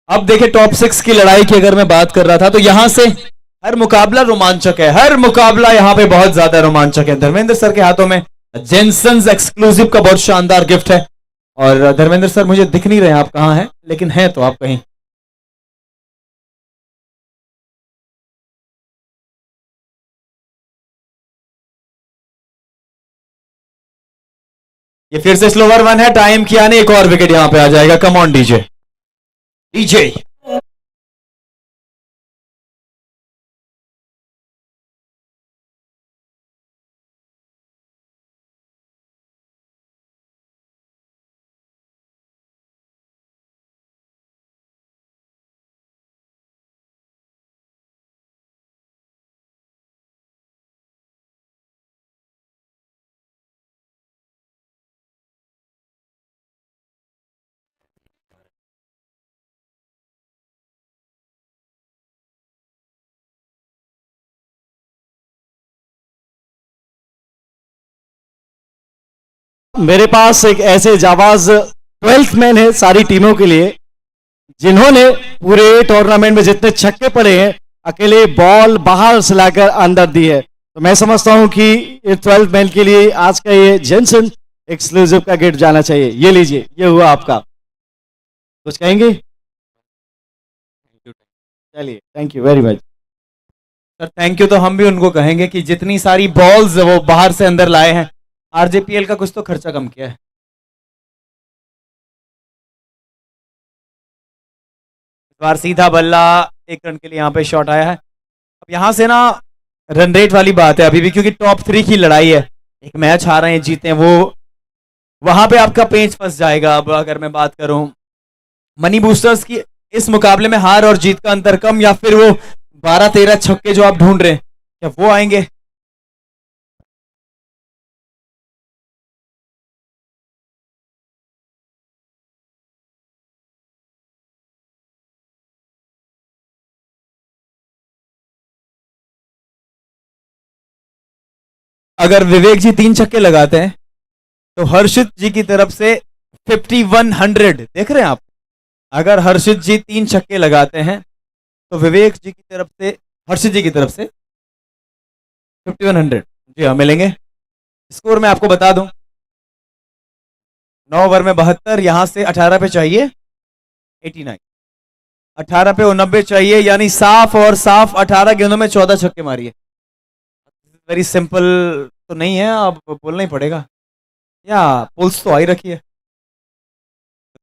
अब देखिए टॉप 6 की लड़ाई की अगर मैं बात कर रहा था तो यहां से हर मुकाबला रोमांचक है, हर मुकाबला यहां पे बहुत ज्यादा रोमांचक है। धर्मेंद्र सर के हाथों में जेनसन्स एक्सक्लूसिव का बहुत शानदार गिफ्ट है। और धर्मेंद्र सर मुझे दिख नहीं रहे आप कहां हैं, लेकिन हैं तो आप कहीं। ये फिर से स्लोवर वन है, टाइम किया नहीं, एक और विकेट यहां पे आ जाएगा। कम ऑन डीजे, डीजे मेरे पास एक ऐसे जाबाज 12th मैन है सारी टीमों के लिए, जिन्होंने पूरे टूर्नामेंट में जितने छक्के पड़े हैं अकेले बॉल बाहर से लाकर अंदर दी है। तो मैं समझता हूं कि ये 12th मैन के लिए आज का ये जेनसन एक्सक्लूसिव का गिफ्ट जाना चाहिए। ये लीजिए, ये हुआ आपका। कुछ कहेंगे? चलिए, thank you very much sir. Thank you तो हम भी उनको कहेंगे कि जितनी सारी बॉल्स वो बाहर से अंदर लाए हैं, आरजेपीएल का कुछ तो खर्चा कम किया है। इस बार सीधा बल्ला, 1 रन के लिए यहाँ पे शॉट आया है। अब यहाँ से ना रन रेट वाली बात है अभी भी, क्योंकि टॉप 3 की लड़ाई है। एक मैच हार रहे हैं, जीते हैं, वो वहां पे आपका पेंच फंस जाएगा। अब अगर मैं बात करूं मनी बूस्टर्स की, इस मुकाबले में हार और जीत का अंतर कम, या फिर वो 12-13 छक्के जो आप ढूंढ रहे हैं, क्या वो आएंगे? अगर विवेक जी 3 छक्के लगाते हैं तो हर्षित जी की तरफ से 5100 देख रहे हैं आप। अगर हर्षित जी 3 छक्के लगाते हैं तो विवेक जी की तरफ से, हर्षित जी की तरफ से 5100 जी हाँ मिलेंगे। स्कोर मैं आपको बता दूं, 9 ओवर में 72, यहां से 18 पे चाहिए 89, 18 पे 89 चाहिए, यानी साफ और साफ 18 गेंदों में 14 छक्के मारिए। वेरी सिंपल तो नहीं है, अब बोलना ही पड़ेगा, या पुल्स तो आई रखी है।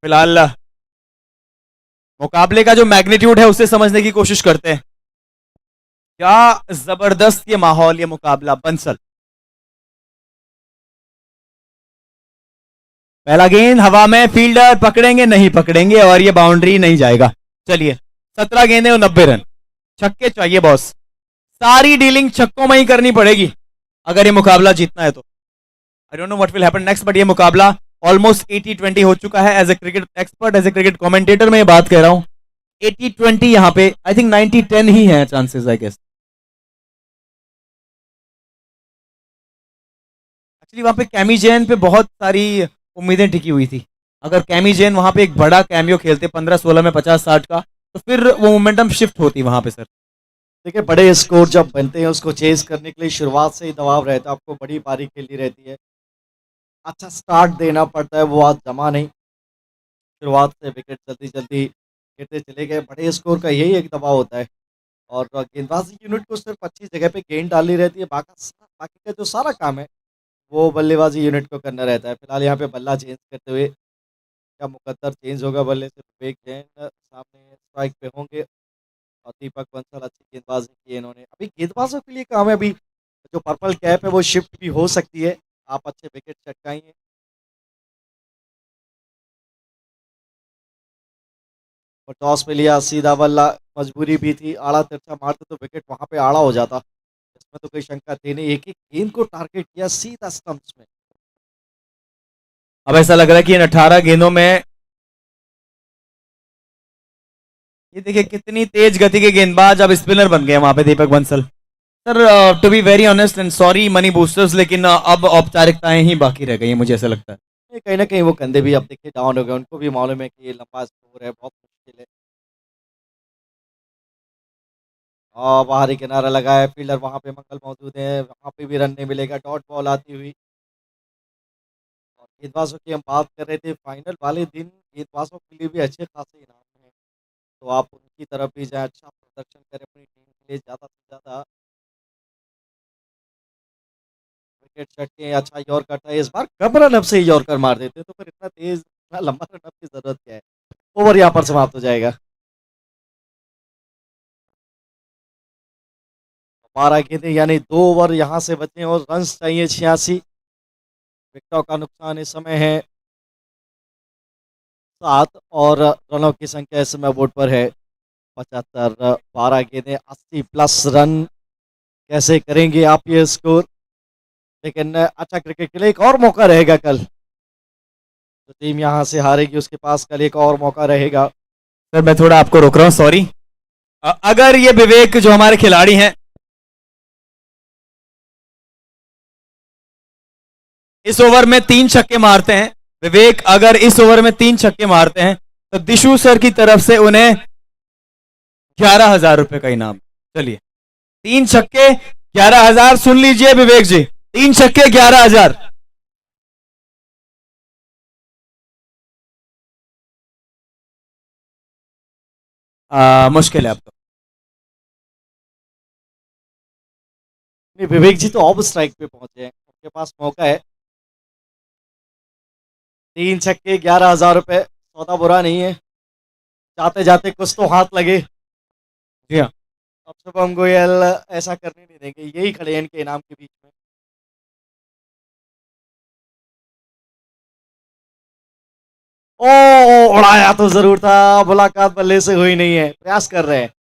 फिलहाल मुकाबले का जो मैग्नीट्यूड है उसे समझने की कोशिश करते हैं। क्या जबरदस्त ये माहौल, ये मुकाबला। बंसल, पहला गेंद हवा में, फील्डर पकड़ेंगे नहीं पकड़ेंगे, और ये बाउंड्री नहीं जाएगा। चलिए 17 गेंदें और 90 रन। छक्के चाहिए बॉस, सारी डीलिंग छक्कों में ही करनी पड़ेगी अगर ये मुकाबला जीतना है तो। I don't know what will happen next, but ये मुकाबला ऑलमोस्ट 80-20 हो चुका है। As a cricket expert, as a cricket commentator मैं ये बात कह रहा हूं, 80-20 यहां पे आई थिंक 90-10 ही है चांसेस आई गेस। एक्चुअली वहां पे कैमी जैन पे बहुत सारी उम्मीदें टिकी हुई थी। अगर कैमी जैन वहां पे एक बड़ा कैमियो खेलते 15-16 में 50-60 का, तो फिर वो मोमेंटम शिफ्ट होती वहां पे। सर देखिए, बड़े स्कोर जब बनते हैं उसको चेज करने के लिए शुरुआत से ही दबाव रहता है, आपको बड़ी पारी खेलनी रहती है, अच्छा स्टार्ट देना पड़ता है, वो आज जमा नहीं। शुरुआत से विकेट जल्दी जल्दी गिरते चले गए, बड़े स्कोर का यही एक दबाव होता है। और गेंदबाजी यूनिट को सिर्फ अच्छी जगह पे गेंद डालनी रहती है, बाकी का जो सारा काम है वो बल्लेबाजी यूनिट को करना रहता है। फिलहाल यहाँ पे बल्ला चेंज करते हुए क्या मुकद्दर चेंज होगा बल्ले से। विवेक जैन सामने स्ट्राइक पे होंगे और दीपक बंसल अच्छी गेंदबाजी की इन्होंने। अभी गेंदबाजों के लिए काम है, अभी जो पर्पल कैप है वो शिफ्ट भी हो सकती है, आप अच्छे विकेट चटकाएंगे। और टॉस पे लिया सीधा बल्ला, मजबूरी भी थी, आड़ा तिरछा मारते तो विकेट वहां पे आड़ा हो जाता, इसमें तो कोई शंका थी नहीं। एक एक गेंद को टारगेट किया सीधा स्टंप्स में। अब ऐसा लग रहा है कि इन 18 गेंदों में, ये देखिए कितनी तेज गति के गेंदबाज अब स्पिनर बन गए वहां पे Deepak Bansal. Sir to be very honest and sorry Money Boosters, लेकिन अब औपचारिकताएं ही बाकी रह गई हैं, मुझे ऐसा लगता है। ये कहीं ना कहीं वो कंधे भी अब देखिए डाउन हो गए, उनको भी मालूम है कि ये लंबा स्कोर है, बहुत मुश्किल है। और बाहरी किनारा लगा है, फील्डर वहां पे मंगल मौजूद है, वहां पे भी रन नहीं मिलेगा, डॉट बॉल आती हुई। और गेंदबाजों की हम बात कर रहे थे, फाइनल वाले दिन गेंदबाजों के लिए भी अच्छे खासे इनाम हैं, तो आप उनकी तरफ भी जाए, अच्छा प्रदर्शन करें अपनी टीम के लिए, ज़्यादा से ज़्यादा विकेट छटके, अच्छा यॉर्कर था इस बार, कम रन अप से ही यॉर्कर मार देते तो फिर इतना तेज इतना लंबा रन अप की जरूरत क्या है। ओवर यहाँ पर समाप्त हो जाएगा। 12 गेंदें यानी 2 ओवर यहाँ से बचे और रन चाहिए 86। विकेटों का नुकसान इस समय है 7 और रनों की संख्या इस समय बोर्ड पर है 75। 12 गेंदें 80 प्लस रन, कैसे करेंगे आप ये स्कोर? लेकिन अच्छा क्रिकेट के लिए एक और मौका रहेगा कल, जो टीम यहाँ से हारेगी उसके पास कल एक और मौका रहेगा। सर मैं थोड़ा आपको रोक रहा हूँ, सॉरी। अगर ये विवेक जो हमारे खिलाड़ी हैं इस ओवर में 3 छक्के मारते हैं विवेक, अगर इस ओवर में 3 छक्के मारते हैं तो दिशु सर की तरफ से उन्हें 11,000 रुपए का इनाम। चलिए 3 छक्के 11,000, सुन लीजिए विवेक जी, 3 छक्के 11,000। मुश्किल है अब तो। नहीं, विवेक जी तो ऑफ स्ट्राइक पे पहुंचे हैं, उनके पास मौका है। 3 छक्के 11,000 रुपए, सौदा बुरा नहीं है। जाते जाते कुछ तो हाथ लगे। जी हाँ, अब शुभम गोयल ऐसा करने नहीं देंगे, यही खड़े हैं इनके इनाम के बीच में। ओ, उड़ाया तो जरूर था, मुलाकात बल्ले से हुई नहीं है, प्रयास कर रहे हैं।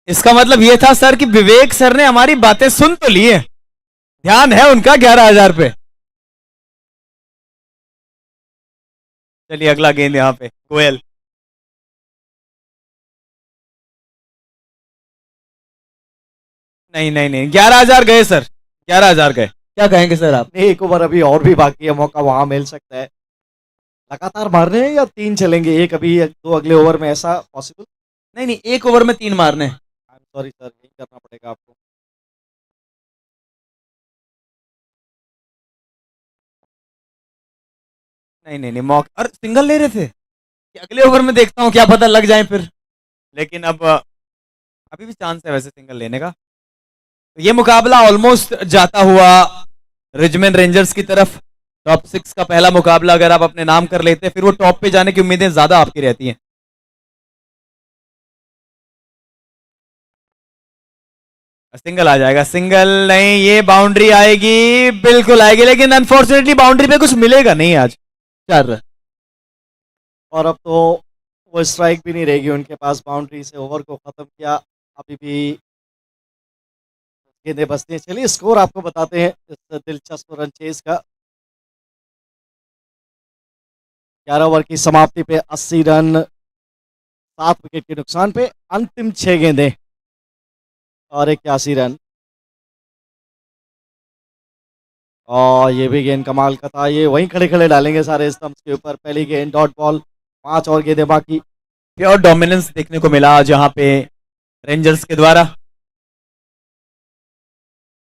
इसका मतलब यह था सर कि विवेक सर ने हमारी बातें सुन तो ली है, ध्यान है उनका 11,000 पे। चलिए अगला गेंद यहां पे गोयल। नहीं नहीं नहीं, 11,000 गए सर, 11,000 गए। क्या कहेंगे सर आप? एक ओवर अभी और भी बाकी है, मौका वहां मिल सकता है। लगातार मारने हैं या 3 चलेंगे, एक अभी 2 अगले ओवर में, ऐसा पॉसिबल? नहीं नहीं, एक ओवर में 3 मारने हैं। आई एम सॉरी सर, यही करना पड़ेगा आपको। नहीं नहीं नहीं, मौका, और सिंगल ले रहे थे कि अगले ओवर में देखता हूं, क्या पता लग जाए फिर। लेकिन अब अभी भी चांस है वैसे सिंगल लेने का। तो ये मुकाबला ऑलमोस्ट जाता हुआ रिजमैन रेंजर्स की तरफ। टॉप 6 का पहला मुकाबला अगर आप अपने नाम कर लेते हैं, फिर वो टॉप पे जाने की उम्मीदें ज्यादा आपकी रहती हैं। सिंगल आ जाएगा, सिंगल नहीं, ये बाउंड्री आएगी, बिल्कुल आएगी, लेकिन अनफॉर्चुनेटली बाउंड्री पे कुछ मिलेगा नहीं आज। 4 रन। और अब तो वो स्ट्राइक भी नहीं रहेगी उनके पास, बाउंड्री से ओवर को खत्म किया। अभी भी गेंदें बचती हैं। चलिए स्कोर आपको बताते हैं इस दिलचस्प रन चेज का। 11 ओवर की समाप्ति पे 80 रन, 7 विकेट के नुकसान पे, अंतिम 6 गेंदें और 81 रन। और ये भी गेंद कमाल का था, ये वहीं खड़े खड़े डालेंगे सारे स्टंप्स के ऊपर। पहली गेंद डॉट बॉल, 5 और गेंदें बाकी। प्योर डोमिनेंस देखने को मिला जहां पे रेंजर्स के द्वारा।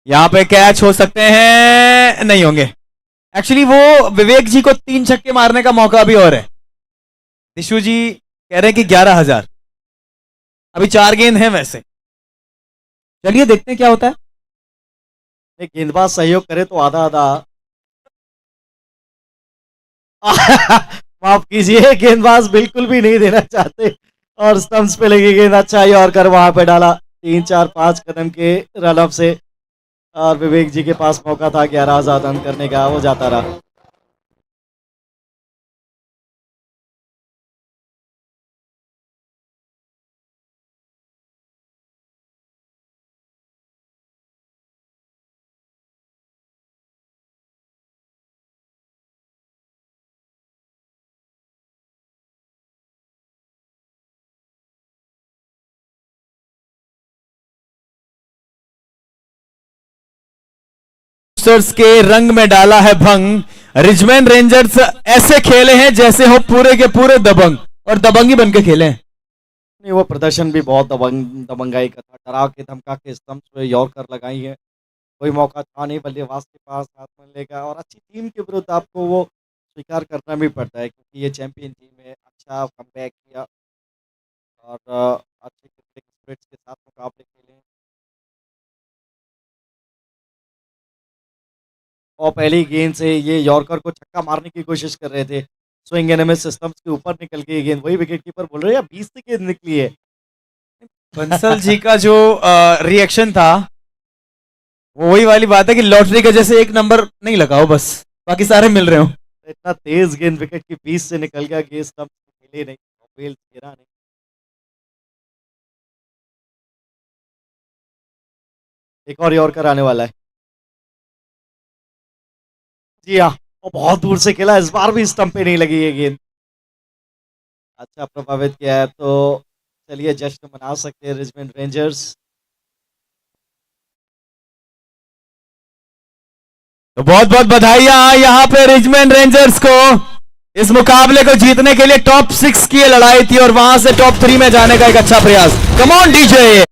यहां पे कैच हो सकते हैं, नहीं होंगे। एक्चुअली वो विवेक जी को 3 छक्के मारने का मौका भी और है। दिशु जी कह रहे हैं कि 11,000, अभी 4 गेंद हैं वैसे। चलिए देखते हैं क्या होता है। एक गेंदबाज सहयोग करे तो आधा आधा। माफ कीजिए, गेंदबाज बिल्कुल भी नहीं देना चाहते और स्टंप्स पे लगी गेंद। अच्छा यॉर्कर वहां पे डाला 3-4-5 कदम के रनअप से, और विवेक जी के पास मौका था 11,000 रन करने का, वो जाता रहा। रोस्टर्स के रंग में डाला है भंग। रिजमैन रेंजर्स ऐसे खेले हैं जैसे हो पूरे के पूरे दबंग, और दबंगी बन के खेले हैं। नहीं, वो प्रदर्शन भी बहुत दबंगाई का था, डरा के धमका के स्टंप्स पे यॉर्कर लगाई है। कोई मौका था नहीं बल्लेबाज के पास हाथ में लेगा, और अच्छी टीम के विरुद्ध आपको वो स्वीकार करना भी पड़ता है, क्योंकि ये चैंपियन टीम है। अच्छा कमबैक किया और अच्छे क्रिकेट स्पिरिट्स के साथ मुकाबले खेले। और पहली गेंद से ये यॉर्कर को छक्का मारने की कोशिश कर रहे थे, स्विंग एनएमए सिस्टम्स के ऊपर निकल गई गेंद। वही विकेट कीपर बोल रहे हैं 20 से गेंद निकली है। बंसल जी का जो रिएक्शन था वो वही वाली बात है कि लॉटरी का जैसे एक नंबर नहीं लगाओ, बस बाकी सारे मिल रहे हो। इतना तेज गेंद विकेट की 20 से निकल गया, गेंद स्टंप खेले नहीं, बेल गिरा नहीं। एक और यॉर्कर आने वाला है। जी हाँ, और बहुत दूर से खेला, इस बार भी स्टंप पे नहीं लगी ये गेंद। अच्छा प्रभावित किया है, तो चलिए जश्न मना सकते हैं रिचमंड रेंजर्स। तो बहुत बहुत बधाइयां यहाँ पे रिचमंड रेंजर्स को। इस मुकाबले को जीतने के लिए टॉप 6 की ये लड़ाई थी और वहां से टॉप 3 में जाने का एक अच्छा प्रयास। कम ऑन डीजे।